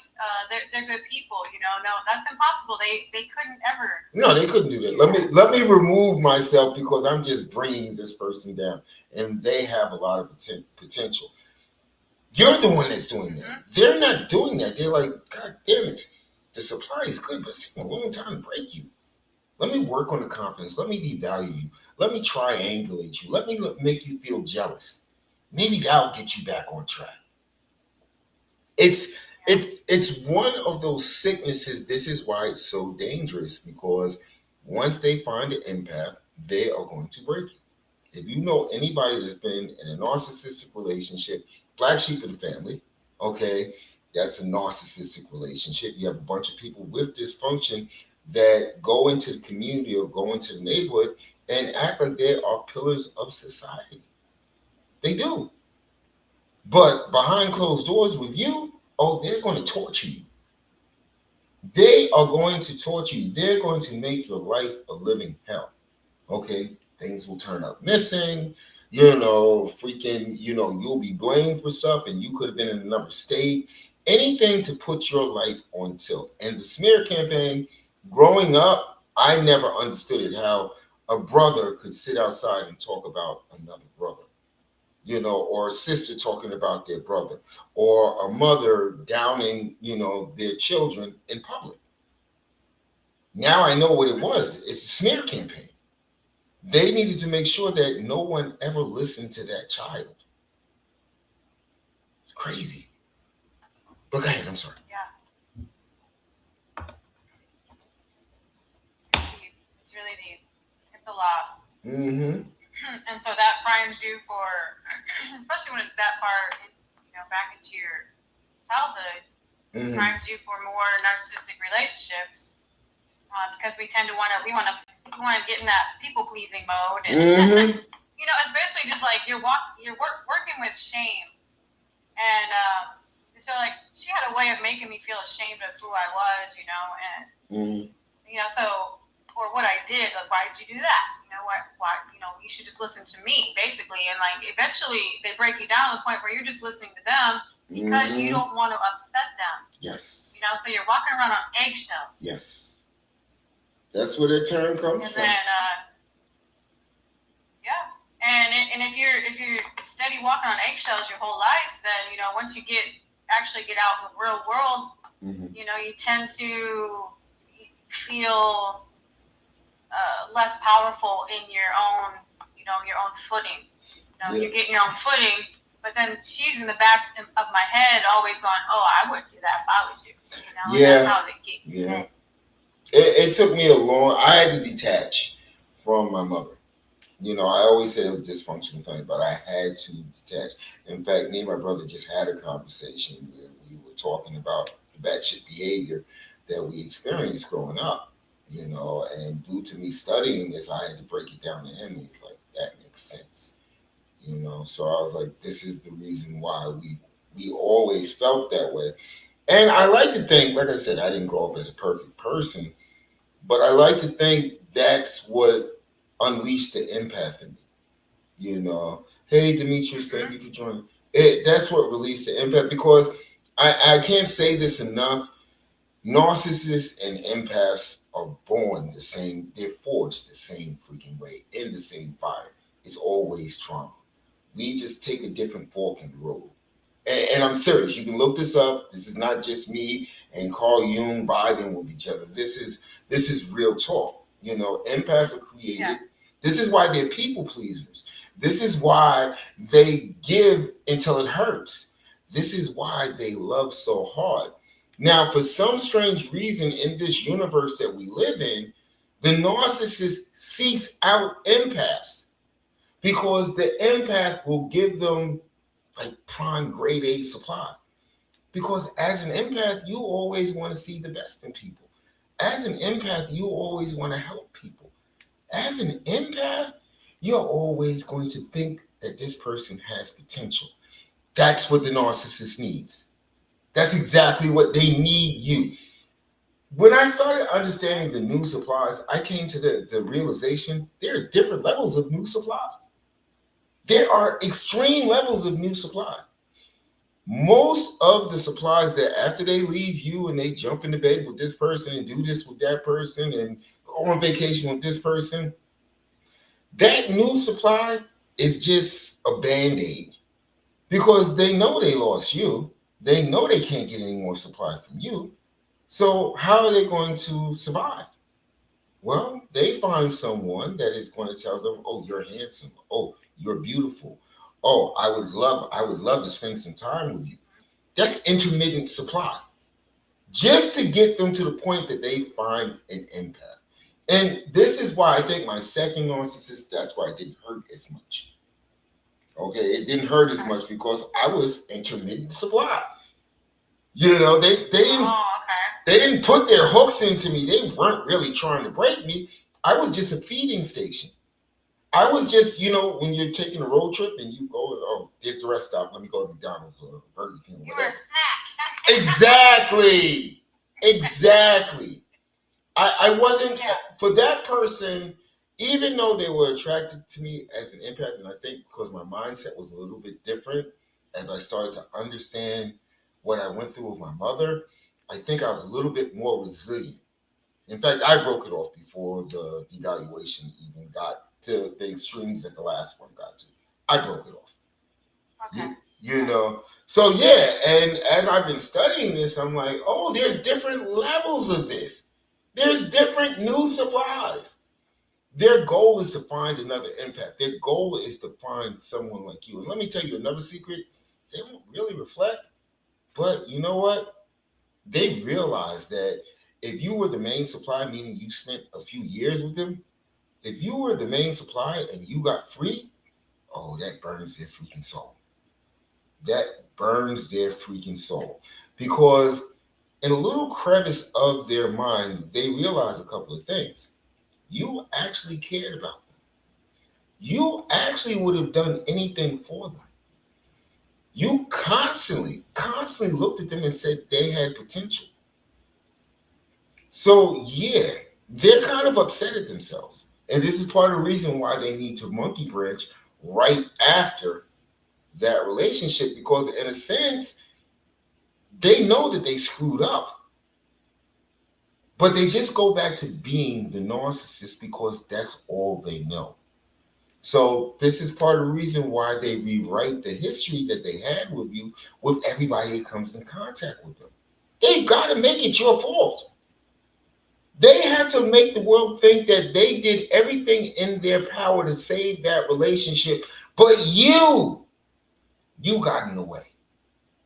They're good people, you know. No, that's impossible. They couldn't ever. No, they couldn't do that. Let me remove myself because I'm just bringing this person down, and they have a lot of potential. You're the one that's doing that. Mm-hmm. They're not doing that. They're like, God damn it, the supply is good, but it's taking a long time to break you. Let me work on the confidence. Let me devalue you. Let me triangulate you. Let me make you feel jealous. Maybe that'll get you back on track. It's Yeah. it's one of those sicknesses. This is why it's so dangerous, because once they find an empath, they are going to break you. If you know anybody that's been in a narcissistic relationship, black sheep of the family, okay, that's a narcissistic relationship. You have a bunch of people with dysfunction that go into the community or go into the neighborhood and act like they are pillars of society. They do. But behind closed doors with you, oh, they're going to torture you. They are going to torture you. They're going to make your life a living hell. Okay, things will turn up missing. Freaking, you'll be blamed for stuff and you could have been in another state. Anything to put your life on tilt. And the smear campaign, growing up, I never understood it, how a brother could sit outside and talk about another brother, or a sister talking about their brother, or a mother downing, their children in public. Now I know what it was. It's a smear campaign. They needed to make sure that no one ever listened to that child. It's crazy. But go ahead, I'm sorry. Yeah. Deep. It's really deep. It's a lot. Mm-hmm. And so that primes you for, especially when it's that far, back into your childhood, Mm-hmm. primes you for more narcissistic relationships, because we tend to want to get in that people pleasing mode, and Mm-hmm. it's basically just like you're working with shame, and so like she had a way of making me feel ashamed of who I was, and Mm-hmm. so. Or what I did, like, why did you do that? Why, you should just listen to me, basically. And like, eventually they break you down to the point where you're just listening to them because you don't want to upset them. Yes. So you're walking around on eggshells. Yes. That's where that term comes from. And yeah. And if you're steady walking on eggshells your whole life, then, once you actually get out in the real world, Mm-hmm. you tend to feel less powerful in your own footing. You're getting your own footing, but then she's in the back of my head always going, oh, I wouldn't do that if I was you. Yeah. And that's how they get you. Yeah. It took me I had to detach from my mother. I always say it was dysfunctional family, but I had to detach. In fact, me and my brother just had a conversation where we were talking about the batshit behavior that we experienced growing up. And due to me studying this, I had to break it down to him. He was like, that makes sense. So I was like, this is the reason why we always felt that way. And I like to think, like I said, I didn't grow up as a perfect person, but I like to think that's what unleashed the empath in me. Hey, Demetrius, thank you for joining. That's what released the empath, because I can't say this enough. Narcissists and empaths are born the same. They're forged the same freaking way, in the same fire. It's always trauma. We just take a different fork in the road. And I'm serious. You can look this up. This is not just me and Carl Jung vibing with each other. This is real talk. Empaths are created. Yeah. This is why they're people pleasers. This is why they give until it hurts. This is why they love so hard. Now, for some strange reason in this universe that we live in, the narcissist seeks out empaths, because the empath will give them like prime grade A supply. Because as an empath, you always want to see the best in people. As an empath, you always want to help people. As an empath, you're always going to think that this person has potential. That's what the narcissist needs. That's exactly what they need you. When I started understanding the new supplies, I came to the realization there are different levels of new supply. There are extreme levels of new supply. Most of the supplies that after they leave you and they jump into bed with this person and do this with that person and go on vacation with this person, that new supply is just a band-aid, because they know they lost you. They know they can't get any more supply from you. So how are they going to survive? Well, they find someone that is going to tell them, oh, you're handsome. Oh, you're beautiful. Oh, I would love to spend some time with you. That's intermittent supply. Just to get them to the point that they find an empath. And this is why I think my second narcissist, that's why it didn't hurt as much. Okay, it didn't hurt as much because I was intermittent supply. You know, they didn't put their hooks into me. They weren't really trying to break me. I was just a feeding station. I was just, when you're taking a road trip and you go, oh, there's the rest stop. Let me go to McDonald's or Burger King. You were a snack. Exactly. Exactly. I wasn't, for that person, even though they were attracted to me as an empath, and I think because my mindset was a little bit different as I started to understand what I went through with my mother, I think I was a little bit more resilient. In fact, I broke it off before the devaluation even got to the extremes that the last one got to. I broke it off. Okay. You know. So yeah, and as I've been studying this, I'm like, oh, there's different levels of this. There's different new supplies. Their goal is to find another empath. Their goal is to find someone like you. And let me tell you another secret. They don't really reflect. But you know what? They realize that if you were the main supply, meaning you spent a few years with them, if you were the main supply and you got free, oh, that burns their freaking soul. That burns their freaking soul. Because in a little crevice of their mind, they realize a couple of things. You actually cared about them. You actually would have done anything for them. You constantly looked at them and said they had potential. So yeah, they're kind of upset at themselves. And this is part of the reason why they need to monkey branch right after that relationship, because in a sense, they know that they screwed up. But they just go back to being the narcissist because that's all they know. So this is part of the reason why they rewrite the history that they had with you with everybody that comes in contact with them. They've got to make it your fault. They have to make the world think that they did everything in their power to save that relationship, but you got in the way.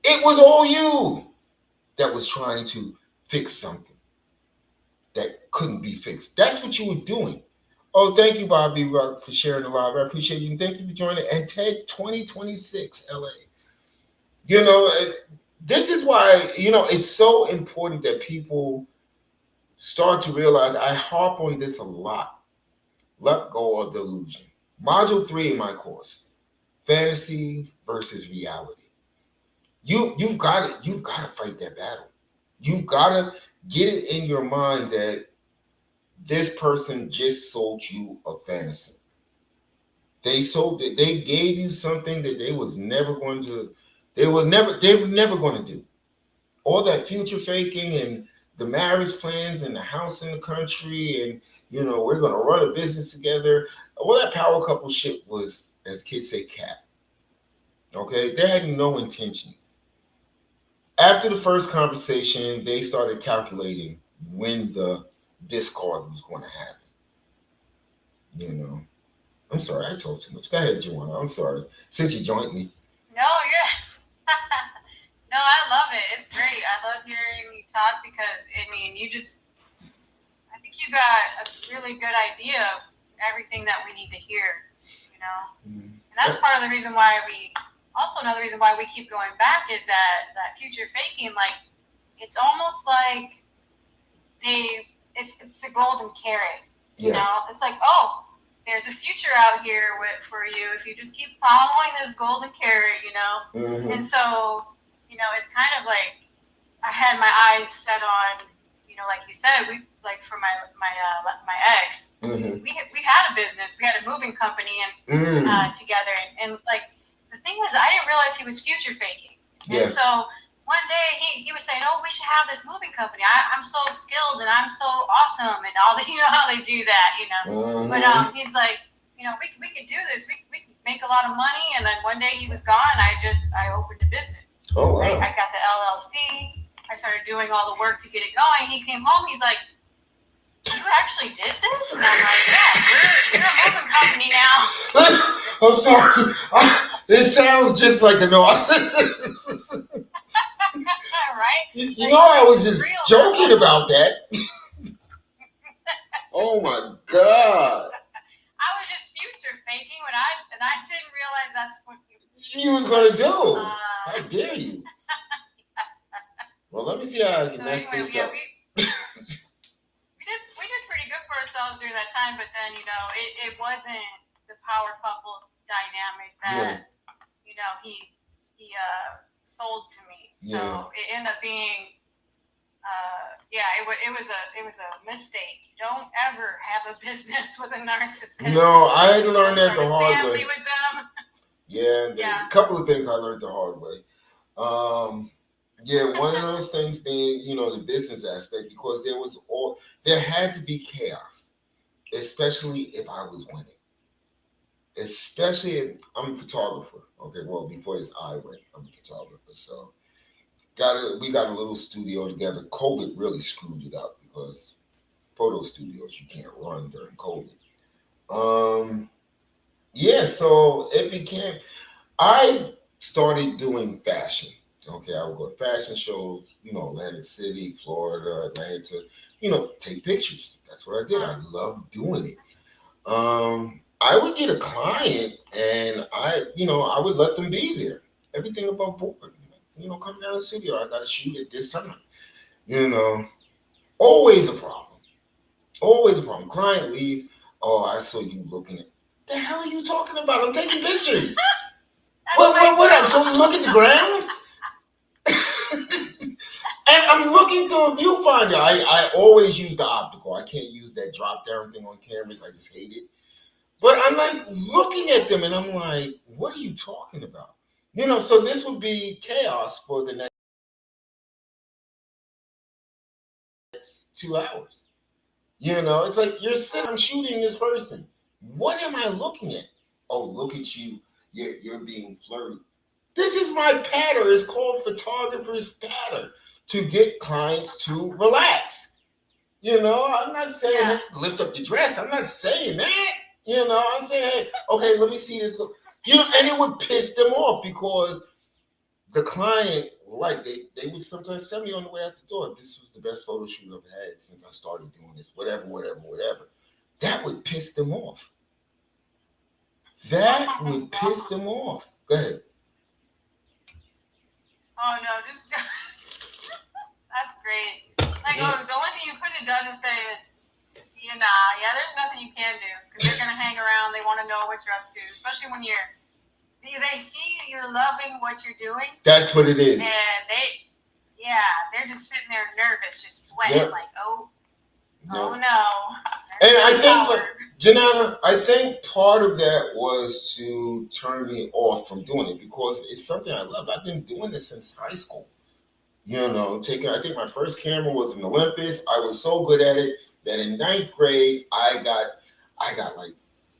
It was all you that was trying to fix something that couldn't be fixed. That's what you were doing. Oh, thank you, Bobby Rock, for sharing the live. I appreciate you. And thank you for joining. And TED 2026 LA. This is why, it's so important that people start to realize, I harp on this a lot. Let go of the illusion. Module 3 in my course, fantasy versus reality. You've got to fight that battle. You've got to get it in your mind that this person just sold you a fantasy. They gave you something that they were never going to do. All that future faking and the marriage plans and the house in the country and we're gonna run a business together. All that power couple shit was, as kids say, cap. Okay, they had no intentions. After the first conversation, they started calculating when the discard was going to happen. I'm sorry, I told too much. Go ahead, Joanna. I'm sorry. Since you joined me. No, no, I love it. It's great. I love hearing you talk because, I think you got a really good idea of everything that we need to hear, Mm-hmm. And that's part of the reason why another reason why we keep going back is that future faking, like, it's almost like it's the golden carrot, It's like, oh, there's a future out here for you if you just keep following this golden carrot, Mm-hmm. And so, it's kind of like I had my eyes set on, like you said, for my ex, Mm-hmm. we had a business, we had a moving company and together, and like the thing was, I didn't realize he was future faking, and so one day he was saying, oh, we should have this moving company. I'm so skilled and I'm so awesome and all that. You know how they do that, Mm-hmm. But he's like, we could do this. We could make a lot of money. And then one day he was gone and I opened a business. Oh, wow. I got the LLC. I started doing all the work to get it going. He came home. He's like, you actually did this? And I'm like, yeah, we're a moving company now. I'm sorry. This sounds just like a narcissist. right? You know, I was just joking about that. Oh my God. I was just future faking when I didn't realize that's what you was gonna do. How dare you? Well, let me see how I can mess this up. We did pretty good for ourselves during that time, but then it wasn't the power couple dynamic that he sold to me. So it ended up being it was a mistake. Don't ever have a business with a narcissist. No, I had to learn that the hard way. With them. Yeah, a couple of things I learned the hard way. One of those things being, the business aspect, because there had to be chaos, especially if I was winning. Especially if I'm a photographer. Okay, well, before this I went, I'm a photographer. So we got a little studio together. COVID really screwed it up because photo studios you can't run during COVID. So it became, I started doing fashion. Okay, I would go to fashion shows, Atlantic City, Florida, Atlanta, take pictures. That's what I did. I loved doing it. I would get a client and I would let them be there. Everything above board. Come down to the studio. I got to shoot it this time. Always a problem. Always a problem. Client leaves. Oh, I saw you looking at. The hell are you talking about? I'm taking pictures. What? I'm supposed to look at the ground? And I'm looking through a viewfinder. I always use the optical. I can't use that drop down thing on cameras. I just hate it. But I'm like looking at them and I'm like, what are you talking about? So this would be chaos for the next 2 hours. It's like you're sitting, I'm shooting this person. What am I looking at? Oh, look at you. You're being flirty. This is my pattern. It's called photographer's pattern to get clients to relax. I'm not saying hey, lift up your dress. I'm not saying that. I'm saying, hey, okay, let me see this. And it would piss them off because the client, they would sometimes tell me on the way out the door, this was the best photo shoot I've had since I started doing this, whatever. That would piss them off. Go ahead. Oh, no, just that's great. The only thing you could have done is say, there's nothing you can do because they're going to hang around. They want to know what you're up to, especially when they see you're loving what you're doing. That's what it is. And they're just sitting there nervous, just sweating oh no. And I think, Janana, I think part of that was to turn me off from doing it because it's something I love. I've been doing this since high school. I think my first camera was an Olympus. I was so good at it that in 9th grade, I got like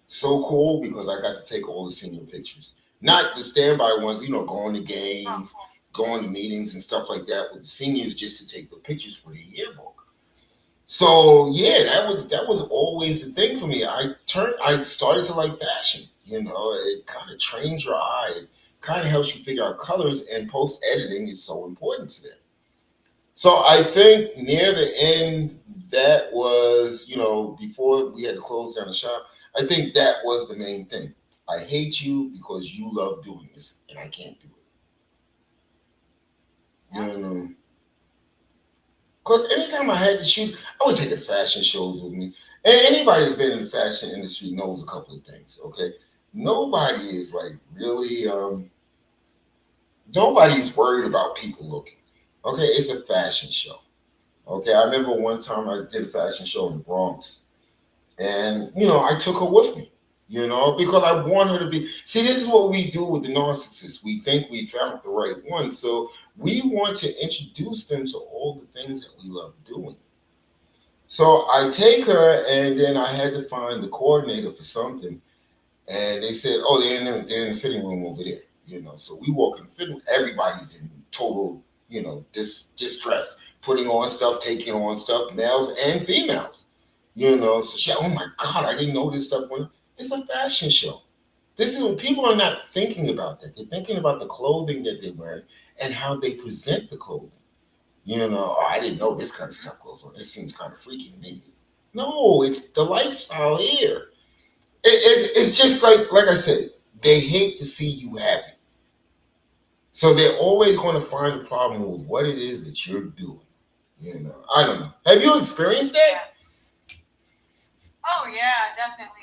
so cool because I got to take all the senior pictures. Not the standby ones, going to games, going to meetings and stuff like that with the seniors just to take the pictures for the yearbook. So that was always the thing for me. I started to like fashion. It kind of trains your eye. It kind of helps you figure out colors, and post editing is so important to them. So I think near the end, that was, before we had to close down the shop, I think that was the main thing. I hate you because you love doing this and I can't do it. Because anytime I had to shoot, I would take the fashion shows with me. And anybody that's been in the fashion industry knows a couple of things, okay? Nobody is really, nobody's worried about people looking. Okay, it's a fashion show. Okay, I remember one time I did a fashion show in the Bronx. And, I took her with me, because I want her to be. See, this is what we do with the narcissists. We think we found the right one. So we want to introduce them to all the things that we love doing. So I take her, and then I had to find the coordinator for something. And they said, oh, they're in the fitting room over there. So we walk in the fitting room. Everybody's in total, distress, putting on stuff, taking on stuff, males and females. So she, oh my God, I didn't know this stuff. It's a fashion show. This is what people are not thinking about that. They're thinking about the clothing that they're wearing and how they present the clothing. You know, oh, I didn't know this kind of stuff goes on. This seems kind of freaky to me. No, it's the lifestyle here. It's just like I said, they hate to see you happy. So they're always going to find a problem with what it is that you're doing. You know, I don't know. Have you experienced that? Yeah. Oh yeah, definitely.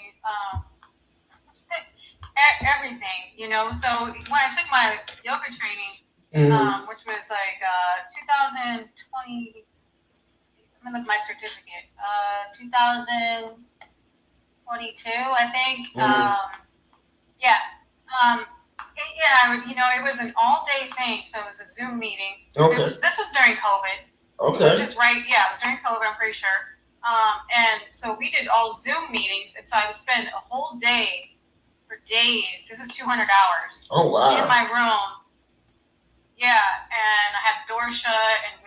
Everything, you know. So when I took my yoga training, which was like 2020. Let me look at my certificate. 2022, I think. Yeah. Yeah. You know, it was an all-day thing, so it was a Zoom meeting. Okay. This was during COVID. Okay. Which is right. Yeah, it was during COVID. I'm pretty sure. And so we did all Zoom meetings, and so I would spend a whole day for days. This is 200 hours. Oh wow. In my room. Yeah, and I had the door shut, and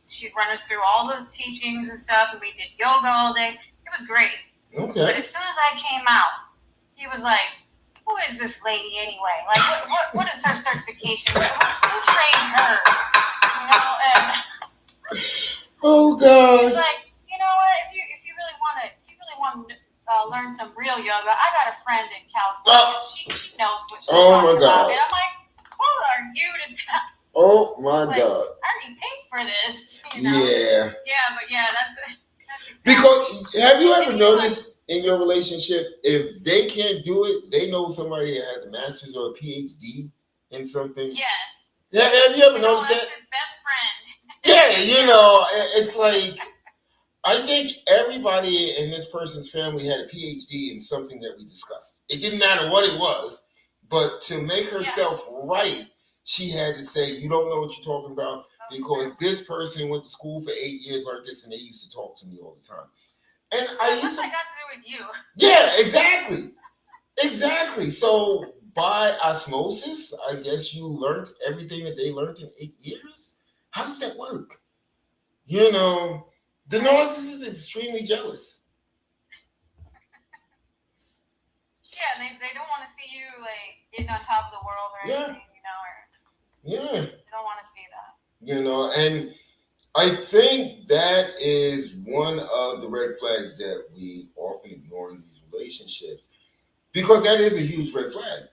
she'd run us through all the teachings and stuff, and we did yoga all day. It was great. Okay. But as soon as I came out, he was like, "Who is this lady anyway? Like, what is her certification? Who trained her? You know?" And oh God. he's like, "You know what? If you really want to learn some real yoga, I got a friend in California. She knows what she's talking about." And I'm like, "Who are you to tell?" Oh my like, God. I already paid for this. You know? Yeah. Yeah, but yeah, that's exactly. Because have you ever noticed in your relationship, if they can't do it, they know somebody that has a master's or a PhD in something? Yes. Yeah, have you ever noticed that? His best friend. Yeah, you know, it's like I think everybody in this person's family had a PhD in something that we discussed. It didn't matter what it was, but to make herself right, she had to say, "You don't know what you're talking about because this person went to school for 8 years, learned this, and they used to talk to me all the time." And I used to. What's that got to do with you? Yeah, exactly, exactly. So by osmosis, I guess you learned everything that they learned in 8 years. How does that work? You know. The narcissist is extremely jealous. Yeah, they don't want to see you like getting on top of the world or anything, you know, or yeah. They don't want to see that. You know, and I think that is one of the red flags that we often ignore in these relationships. Because that is a huge red flag.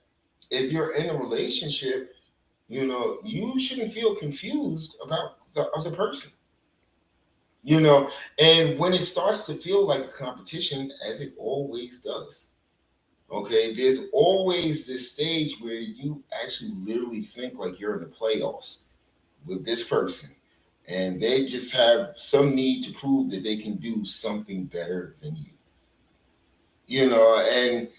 If you're in a relationship, you know, you shouldn't feel confused about the other person. You know, and when it starts to feel like a competition, as it always does, okay, there's always this stage where you actually literally think like you're in the playoffs with this person, and they just have some need to prove that they can do something better than you. You know, and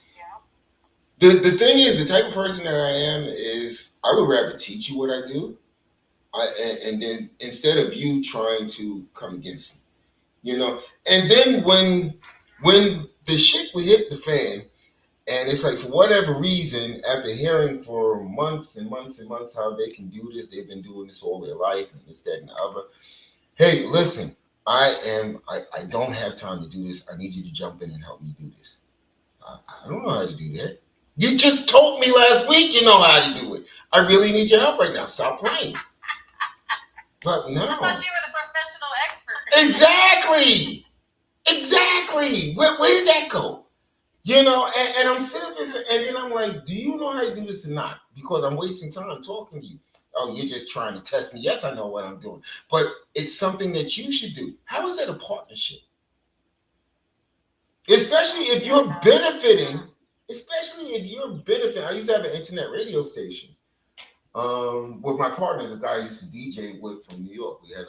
the thing is, the type of person that I am is I would rather teach you what I do, and then instead of you trying to come against me. You know, and then when the shit would hit the fan, and it's like for whatever reason, after hearing for months and months and months how they can do this, they've been doing this all their life and this, that, and the other. Hey, listen, I don't have time to do this. I need you to jump in and help me do this. I don't know how to do that. You just told me last week you know how to do it. I really need your help right now. Stop playing. But no. I thought you were the professional expert. Exactly. Exactly. Where did that go? You know, and I'm sitting there and then I'm like, do you know how to do this or not? Because I'm wasting time talking to you. Oh, you're just trying to test me. Yes, I know what I'm doing. But it's something that you should do. How is that a partnership? Especially if you're benefiting. Especially if you're benefiting. I used to have an internet radio station. With my partner, the guy I used to DJ with from New York. We had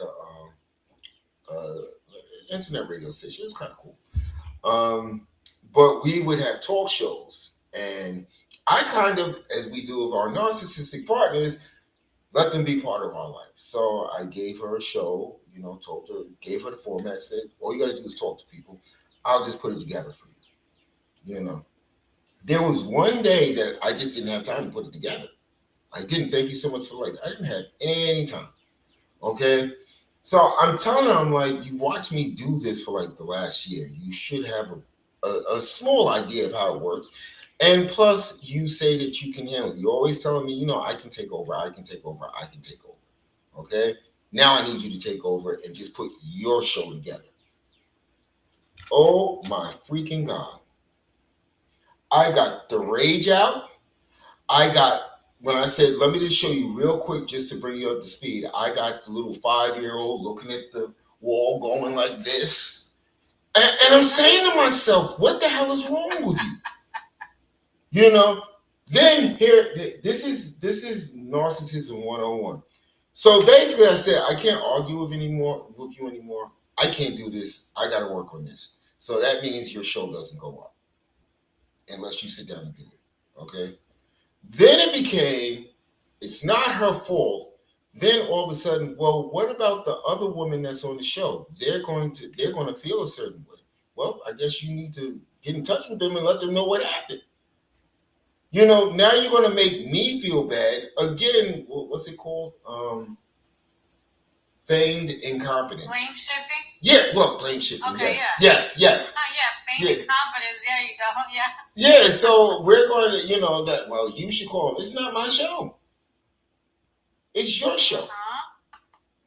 a internet radio station. It was kind of cool. But we would have talk shows, and I kind of, as we do with our narcissistic partners, let them be part of our life. So I gave her a show, you know, told her, gave her the format, said, all you got to do is talk to people. I'll just put it together for you. You know, there was one day that I just didn't have time to put it together. I didn't. Thank you so much for the likes. I didn't have any time. Okay. So I'm telling her, I'm like, you watched me do this for like the last year. You should have a small idea of how it works. And plus, you say that you can handle it. You're always telling me, you know, I can take over, I can take over, I can take over. Okay? Now I need you to take over and just put your show together. Oh my freaking God. I got the rage out. I got, when I said, let me just show you real quick just to bring you up to speed. I got the little 5-year old looking at the wall going like this. And I'm saying to myself, what the hell is wrong with you? You know? Then here, this is narcissism 101. So basically I said, I can't argue with you anymore. I can't do this. I gotta work on this. So that means your show doesn't go up unless you sit down and do it. Okay? Then it became, it's not her fault. Then all of a sudden, well, what about the other woman that's on the show? They're going to feel a certain way. Well, I guess you need to get in touch with them and let them know what happened. Now you're going to make me feel bad again. What's it called? Feigned incompetence. Blame shifting. Yeah, well, blame shifting. Okay, yes. yeah. Feigned incompetence. There you go. Yeah. Yeah, so we're going to, that, well, you should call. It's not my show. It's your show.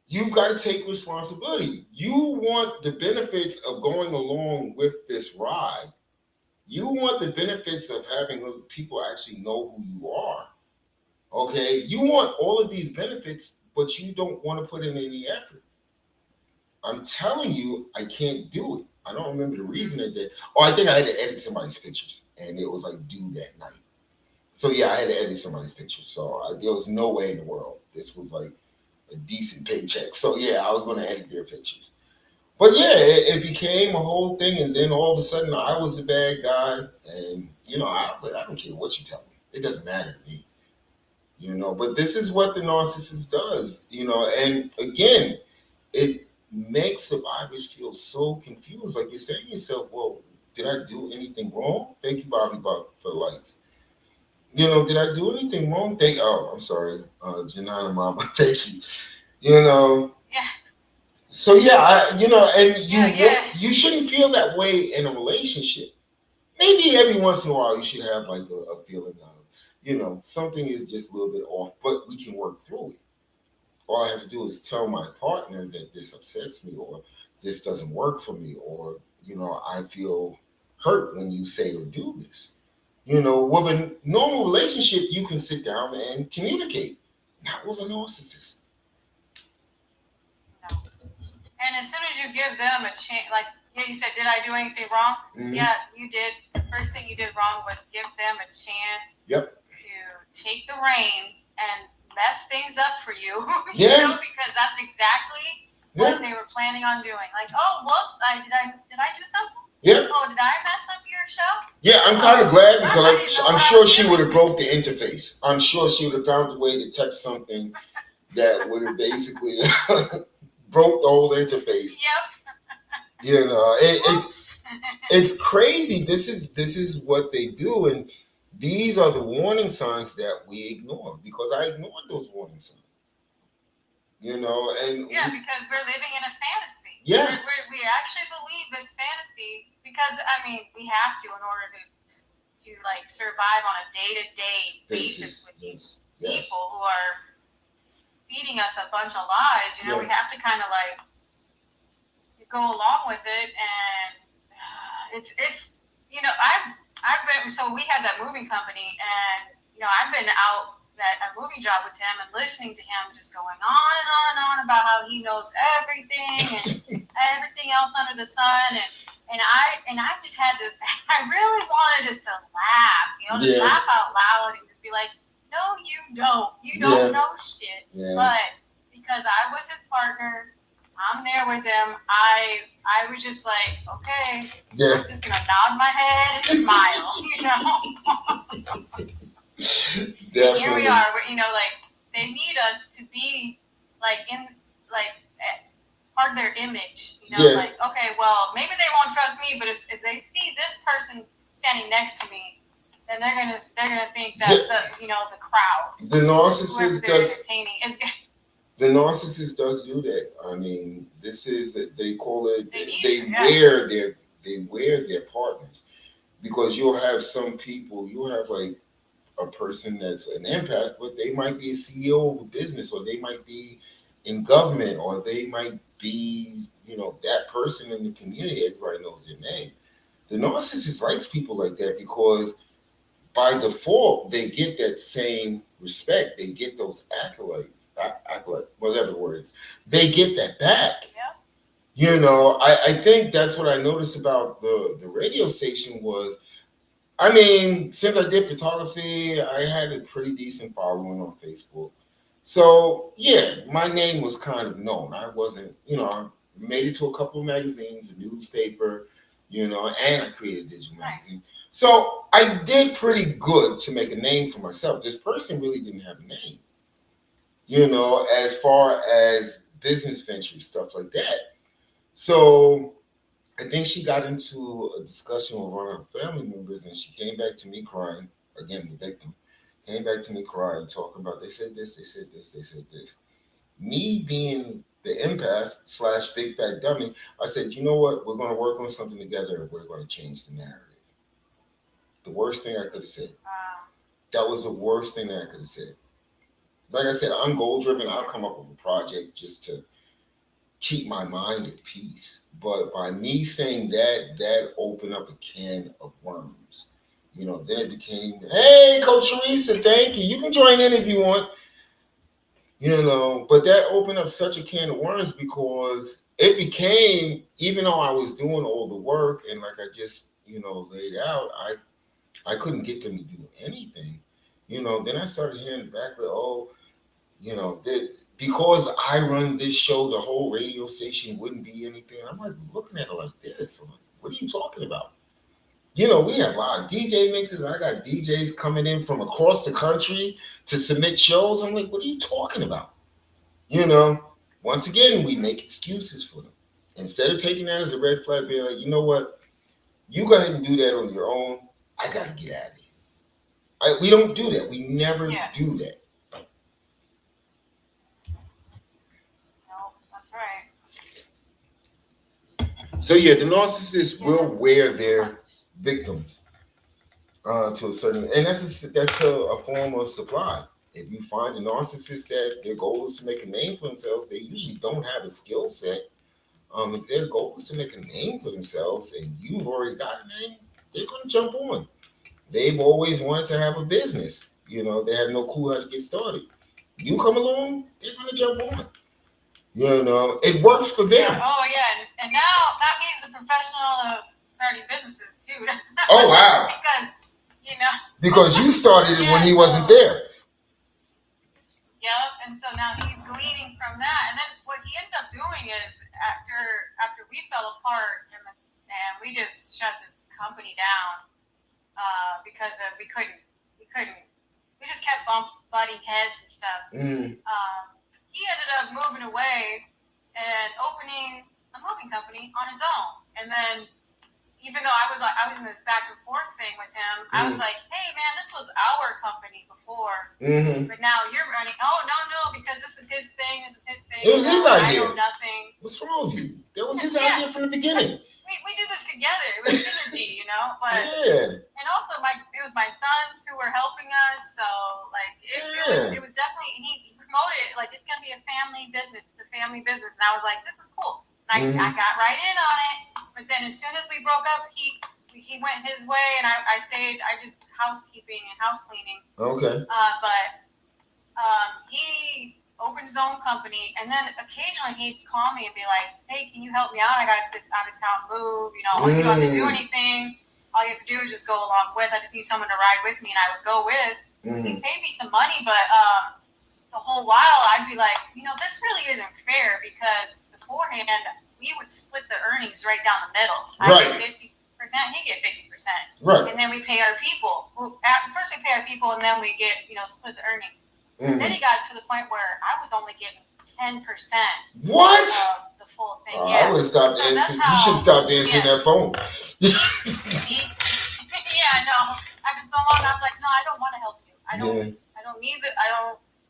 You've got to take responsibility. You want the benefits of going along with this ride. You want the benefits of having people actually know who you are. Okay? You want all of these benefits, but you don't want to put in any effort. I'm telling you, I can't do it. I don't remember the reason I did. Oh, I think I had to edit somebody's pictures, and it was like due that night. So yeah, I had to edit somebody's pictures. So there was no way in the world. This was like a decent paycheck. So yeah, I was going to edit their pictures. But yeah, it became a whole thing, and then all of a sudden I was the bad guy, and I was like, I don't care what you tell me. It doesn't matter to me. But this is what the narcissist does. And again, it makes survivors feel so confused. Like you're saying to yourself, well, did I do anything wrong? Thank you, Bobby, for the likes. Did I do anything wrong? I'm sorry, Janana Mama. Thank you. Yeah. So yeah, and you shouldn't feel that way in a relationship. Maybe every once in a while you should have like a feeling of, something is just a little bit off, but we can work through it. All I have to do is tell my partner that this upsets me, or this doesn't work for me, or I feel hurt when you say or do this. With a normal relationship, you can sit down and communicate. Not with a narcissist. No. And as soon as you give them a chance, like you said, did I do anything wrong? Mm-hmm. Yeah, you did. The first thing you did wrong was give them a chance to take the reins and mess things up for you. Because that's exactly what they were planning on doing. Like, oh, whoops, did I do something? Yeah. Oh, did I mess up your show? Yeah, I'm kind of glad because I'm sure she would have broke the interface. I'm sure she would have found a way to text something that would have basically broke the whole interface. Yep. It's crazy. This is what they do, and these are the warning signs that we ignore because I ignored those warning signs. And because we're living in a fantasy. Yeah. We actually believe this fantasy because we have to in order to like survive on a day-to-day basis with these people who are feeding us a bunch of lies. We have to kind of like go along with it, and it's I've been, so we had that moving company, and I've been out at a movie job with him and listening to him just going on and on and on about how he knows everything and everything else under the sun, and I just had to, I really wanted us to laugh, just laugh out loud and just be like, no, you don't know shit, but because I was his partner, I'm there with them, I was just like, okay, I'm just gonna nod my head and smile, Definitely. Here we are. Like they need us to be like in like part of their image. Like okay, well maybe they won't trust me, but if they see this person standing next to me, then they're gonna think that the crowd. The narcissist does. The narcissist does do that. I mean, this is they call it. They wear their partners because you'll have some people. You'll have like a person that's an empath, but they might be a CEO of a business, or they might be in government, or they might be, that person in the community. Everybody knows their name. The narcissist likes people like that because by default they get that same respect. They get those accolades, whatever the word is. They get that back. I think that's what I noticed about the radio station was, I mean, since I did photography, I had a pretty decent following on Facebook. So yeah, my name was kind of known. I wasn't, I made it to a couple of magazines, a newspaper, and I created a digital magazine. So I did pretty good to make a name for myself. This person really didn't have a name, as far as business ventures, stuff like that. So I think she got into a discussion with one of her family members, and she came back to me crying. Again, the victim came back to me crying, talking about they said this, they said this, they said this. Me being the empath / big fat dummy, I said, you know what? We're going to work on something together, and we're going to change the narrative. The worst thing I could have said. That was the worst thing that I could have said. Like I said, I'm goal driven. I'll come up with a project just to keep my mind at peace. But by me saying that opened up a can of worms. Then it became, hey, Coach Teresa, thank you. You can join in if you want. But that opened up such a can of worms because it became, even though I was doing all the work and like I just, laid out, I couldn't get them to do anything. Then I started hearing back that, because I run this show, the whole radio station wouldn't be anything. I'm like looking at it like this. Like, what are you talking about? We have a lot of DJ mixes. I got DJs coming in from across the country to submit shows. I'm like, what are you talking about? Once again, we make excuses for them. Instead of taking that as a red flag, being like, you know what? You go ahead and do that on your own. I got to get out of here. We don't do that. We never do that. So yeah, the narcissists will wear their victims to a certain, and that's a form of supply. If you find a narcissist that their goal is to make a name for themselves, they usually don't have a skill set. If their goal is to make a name for themselves, and you've already got a name, they're going to jump on. They've always wanted to have a business. They have no clue how to get started. You come along, they're going to jump on. It works for them. Oh yeah, and now that means the professional of starting businesses too. Oh wow! Because you started it when he wasn't there. Yep, and so now he's gleaning from that, and then what he ended up doing is after we fell apart and we just shut the company down because we just kept butting heads and stuff. He ended up moving away and opening a moving company on his own. And then, even though I was in this back and forth thing with him, I was like, "Hey, man, this was our company before, but now you're running." Oh no, because this is his thing. This is his thing. It was his idea. I know nothing. What's wrong with you? That was his idea from the beginning. We did this together. It was synergy, But and also, it was my sons who were helping us. So it was definitely he promoted it like it's gonna be a family business. It's a family business, and I was like, this is cool. And I got right in on it. But then as soon as we broke up, he went his way, and I stayed. I did housekeeping and house cleaning. Okay. But he opened his own company, and then occasionally he'd call me and be like, "Hey, can you help me out? I got this out of town move. You don't have to do anything. All you have to do is just go along with. I just need someone to ride with me," and I would go with. He paid me some money, but the whole while I'd be like, this really isn't fair because beforehand we would split the earnings right down the middle. I get 50%, he get 50%. Right. And then we pay our people. First we pay our people, and then we get split the earnings. Then he got to the point where I was only getting 10%. What? Of the full thing. I would have stopped answering. You should stop answering that phone. Yeah, no. After so long, I was like, no, I don't want to help you. I don't need it.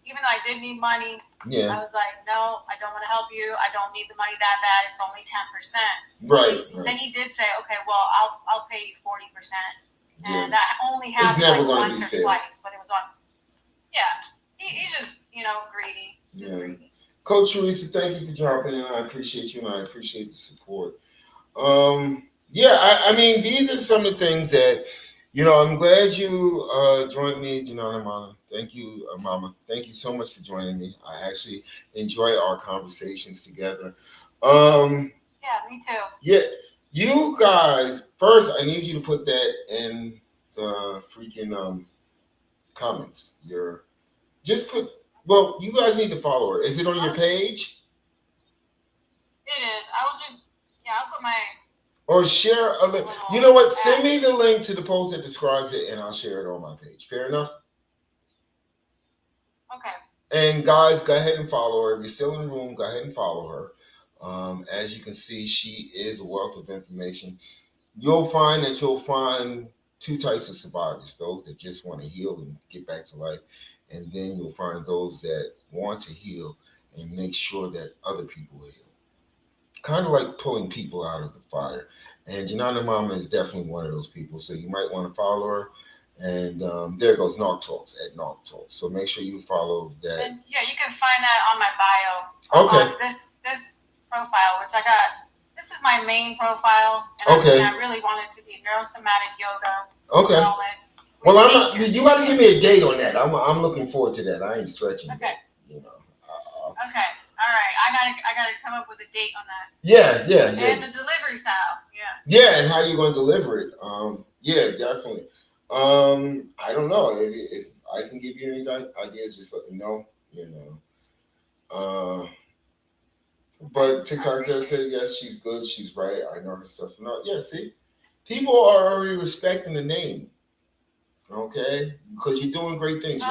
Even though I did need money. Yeah. I was like, no, I don't want to help you. I don't need the money that bad. It's only 10%. Right. Then he did say, okay, well, I'll pay you 40%. And that only happened once or twice, but it was on. Yeah. He's just, greedy. Yeah. Coach Teresa, thank you for dropping in. I appreciate you and I appreciate the support. Yeah, I mean, these are some of the things that, I'm glad you joined me, Janana Mama. Thank you, Mama. Thank you so much for joining me. I actually enjoy our conversations together. Um, Yeah, me too. yeah, you guys, first, I need you to put that in the freaking comments. Just put, well, you guys need to follow her. Is it on your page? It is. I will just, yeah, I'll put my. Or share a link. You know what? Send me the link to the post that describes it, and I'll share it on my page. Fair enough. Okay. And guys, go ahead and follow her. If you're still in the room, go ahead and follow her. As you can see, she is a wealth of information. You'll find two types of survivors: those that just want to heal and get back to life, and then you'll find those that want to heal and make sure that other people heal. Kind of like pulling people out of the fire. And Janana Mama is definitely one of those people. So you might want to follow her. And there goes Nog Talks at Nog Talks. So make sure you follow that. And yeah, you can find that on my bio. Okay. On this profile, which I got. This is my main profile, and Okay. I really want it to be neurosomatic yoga. Okay. Wellness. Well, I'm not, you got to give me a date on that. I'm looking forward to that. I ain't stretching. Okay. You know. Okay. All right. I gotta come up with a date on that. Yeah. And the delivery style. Yeah. Yeah, and how you gonna deliver it? Yeah, definitely. I don't know if I can give you any ideas. Just let me know. But TikTok does say yes, she's good, she's right. I know her stuff. No, yeah. See, people are already respecting the name. Okay, because you're doing great things.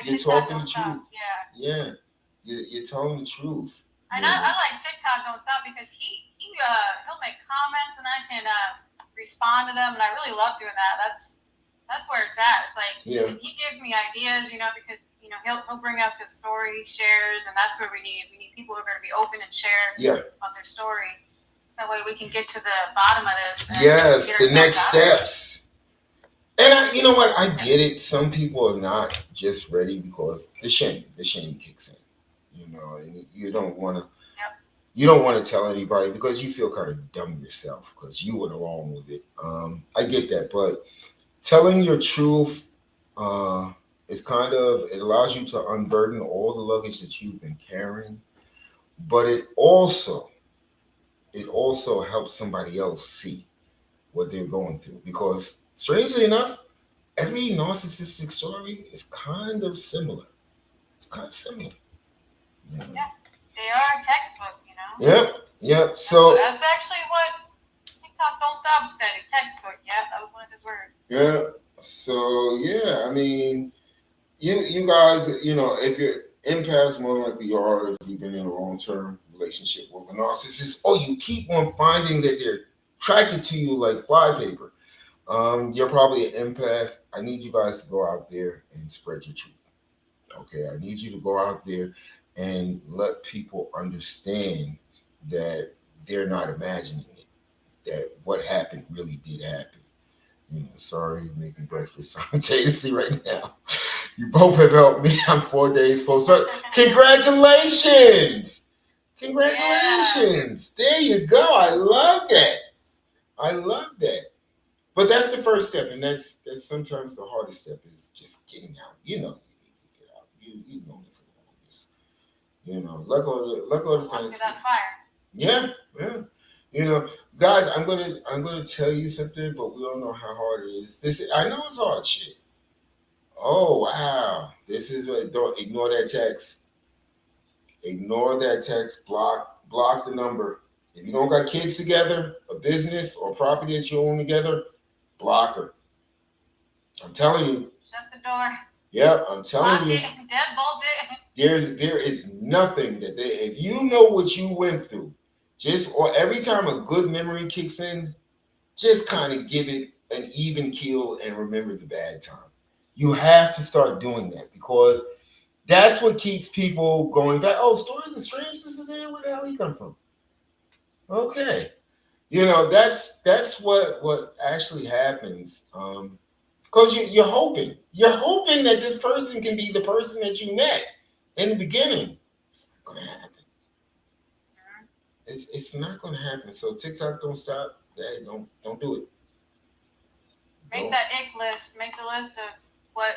You're talking the truth. Yeah. You're telling the truth. And I like TikTok don't stop because he'll make comments and I can respond to them, and I really love doing that. That's where it's at. It's like he gives me ideas, because he'll bring up his story, shares, and that's what we need. We need people who are going to be open and share about their story. That way we can get to the bottom of this. Yes, the next steps. And you know what? I get it. Some people are not just ready because the shame kicks in. And you don't want to. You don't want to tell anybody because you feel kind of dumb yourself because you went along with it. I get that, but telling your truth is it allows you to unburden all the luggage that you've been carrying, but it also helps somebody else see what they're going through because strangely enough, every narcissistic story is kind of similar. It's kind of similar. Yeah, they are textbook, Yep. So that's actually what TikTok don't stop said. Textbook. Yeah, that was one of his words. Yeah. So I mean, you guys, if you're empaths, more likely you are if you've been in a long-term relationship with a narcissist, or you keep on finding that they're attracted to you like flypaper. You're probably an empath. I need you guys to go out there and spread your truth. Okay, I need you to go out there and let people understand that they're not imagining it, that what happened really did happen. Sorry, making breakfast simultaneously right now. You both have helped me. I'm 4 days post. Congratulations! Congratulations! There you go. I love that. But that's the first step, and that's sometimes the hardest step is just getting out. You need to get out. You know me for the longest. Let go of the fantasy. That fire. Yeah. Guys, I'm gonna tell you something, but we don't know how hard it is. I know it's hard shit. Oh wow. This is what don't ignore that text. Ignore that text. Block the number. If you don't got kids together, a business or property that you own together, block her. I'm telling you. Shut the door. Yep, I'm telling you. Deadbolt it. There is nothing if you know what you went through, or every time a good memory kicks in, just kind of give it an even keel and remember the bad time. You have to start doing that because that's what keeps people going back. Oh, stories and strangeness here. Where the hell he come from? Okay, that's what actually happens. Because you're hoping that this person can be the person that you met in the beginning. It's not gonna happen. It's not gonna happen. So TikTok, don't stop. Hey, don't do it. Make Don't. that ick list. Make the list of what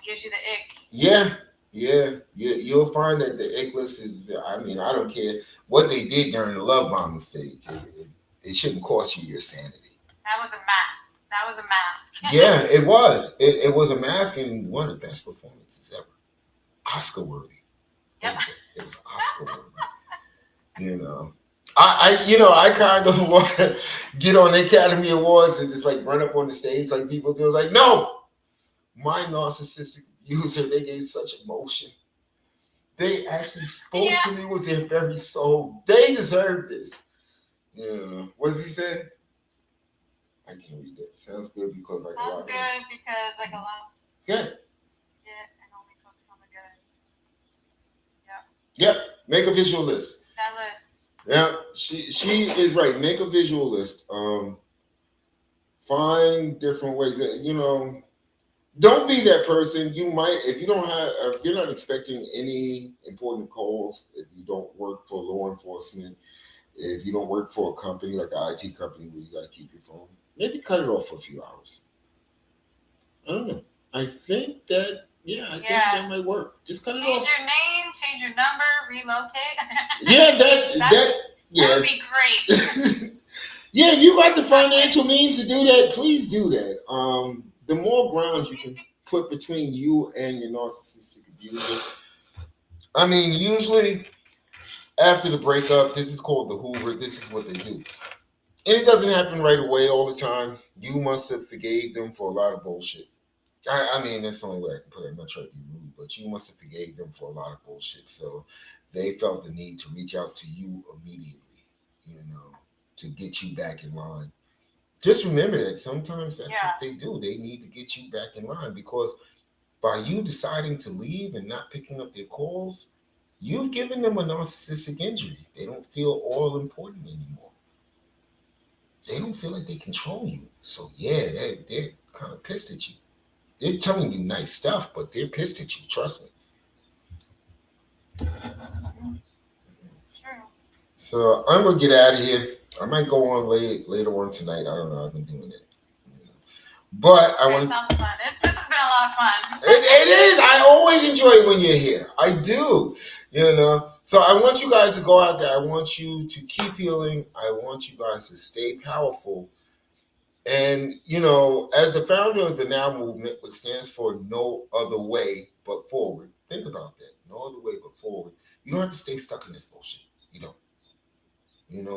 gives you the ick. Yeah, yeah. You'll find that the ick list is. I mean, I don't care what they did during the love bombing stage. It shouldn't cost you your sanity. That was a mask. That was a mask. Yeah, it was. It was a mask and one of the best performances ever. Oscar worthy. Yep. It was Oscar worthy. You know. I kind of want to get on the Academy Awards and just like run up on the stage like people do. Like, no, my narcissistic user, they gave such emotion. They actually spoke to me with their very soul. They deserve this. Yeah. What does he say? I can't read that. Sounds good because like Sounds good because like a lot. Yeah. Yeah, and only focus on the good. Yep. Make a visual list. That list. Yeah, she is right. Make a visual list. Find different ways that don't be that person. You might, if you're not expecting any important calls, if you don't work for law enforcement, if you don't work for a company like an IT company where you got to keep your phone, maybe cut it off for a few hours. I don't know. I think that think that might work. Just cut it off. Change your name, change your number, relocate. That would be great. Yeah, if you got the financial means to do that, please do that. The more ground you can put between you and your narcissistic abuser. I mean, usually after the breakup, this is called the Hoover. This is what they do. And it doesn't happen right away all the time. You must have forgave them for a lot of bullshit. I mean, that's the only way I can put it. I'm not trying to be rude, but you must have forgave them for a lot of bullshit. So they felt the need to reach out to you immediately, to get you back in line. Just remember that sometimes that's what they do. They need to get you back in line because by you deciding to leave and not picking up their calls, you've given them a narcissistic injury. They don't feel all important anymore. They don't feel like they control you. So they're kind of pissed at you. They're telling you nice stuff, but they're pissed at you. Trust me. True. So I'm gonna get out of here. I might go on later on tonight. I don't know. I've been doing it. But I want to. Sounds fun. This has been a lot of fun. It is. I always enjoy it when you're here. I do. So I want you guys to go out there. I want you to keep healing. I want you guys to stay powerful. And, as the founder of the Now Movement, which stands for No Other Way But Forward, think about that. No other way but forward. You don't have to stay stuck in this bullshit. You don't.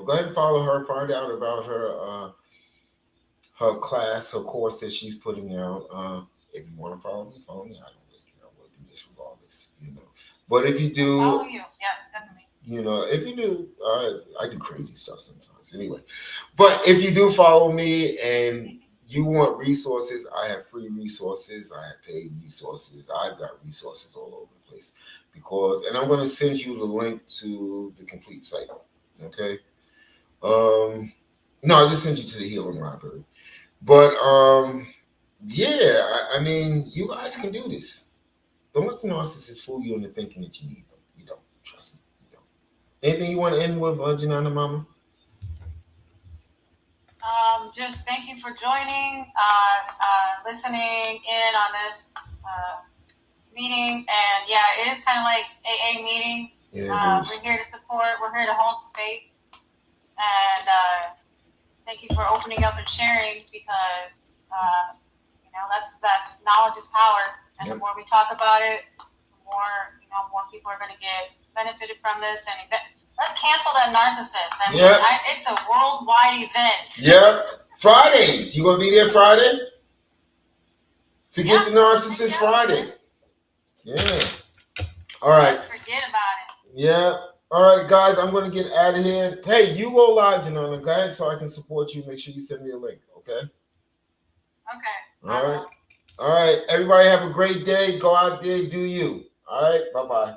Go ahead and follow her. Find out about her class, her course that she's putting out. If you want to follow me. I don't really care. I'm going to do this regardless. But if you do, follow you. Yeah, definitely. If you do, I do crazy stuff sometimes. Anyway, but if you do follow me and you want resources, I have free resources. I have paid resources. I've got resources all over the place and I'm going to send you the link to the complete site. Okay. No, I just sent you to the Healing Library. But I mean, you guys can do this. Don't let the narcissist fool you into thinking that you need them. You don't. Trust me. You don't. Anything you want to end with, Janana Mama? Just thank you for joining, listening in on this meeting. And it is kind of like AA meetings. Yeah, we're here to support. We're here to hold space. And thank you for opening up and sharing because, that's knowledge is power. And the more we talk about it, the more people are going to get benefited from this. And let's cancel that narcissist. I mean, it's a worldwide event. Yeah. Fridays. You going to be there Friday? Forget the narcissist Friday. Yeah. All right. Forget about it. Yeah. All right, guys, I'm going to get out of here. Hey, you go live, Janana, okay? So I can support you. Make sure you send me a link, okay? Okay. All right. All right. Everybody have a great day. Go out there. Do you. All right. Bye-bye.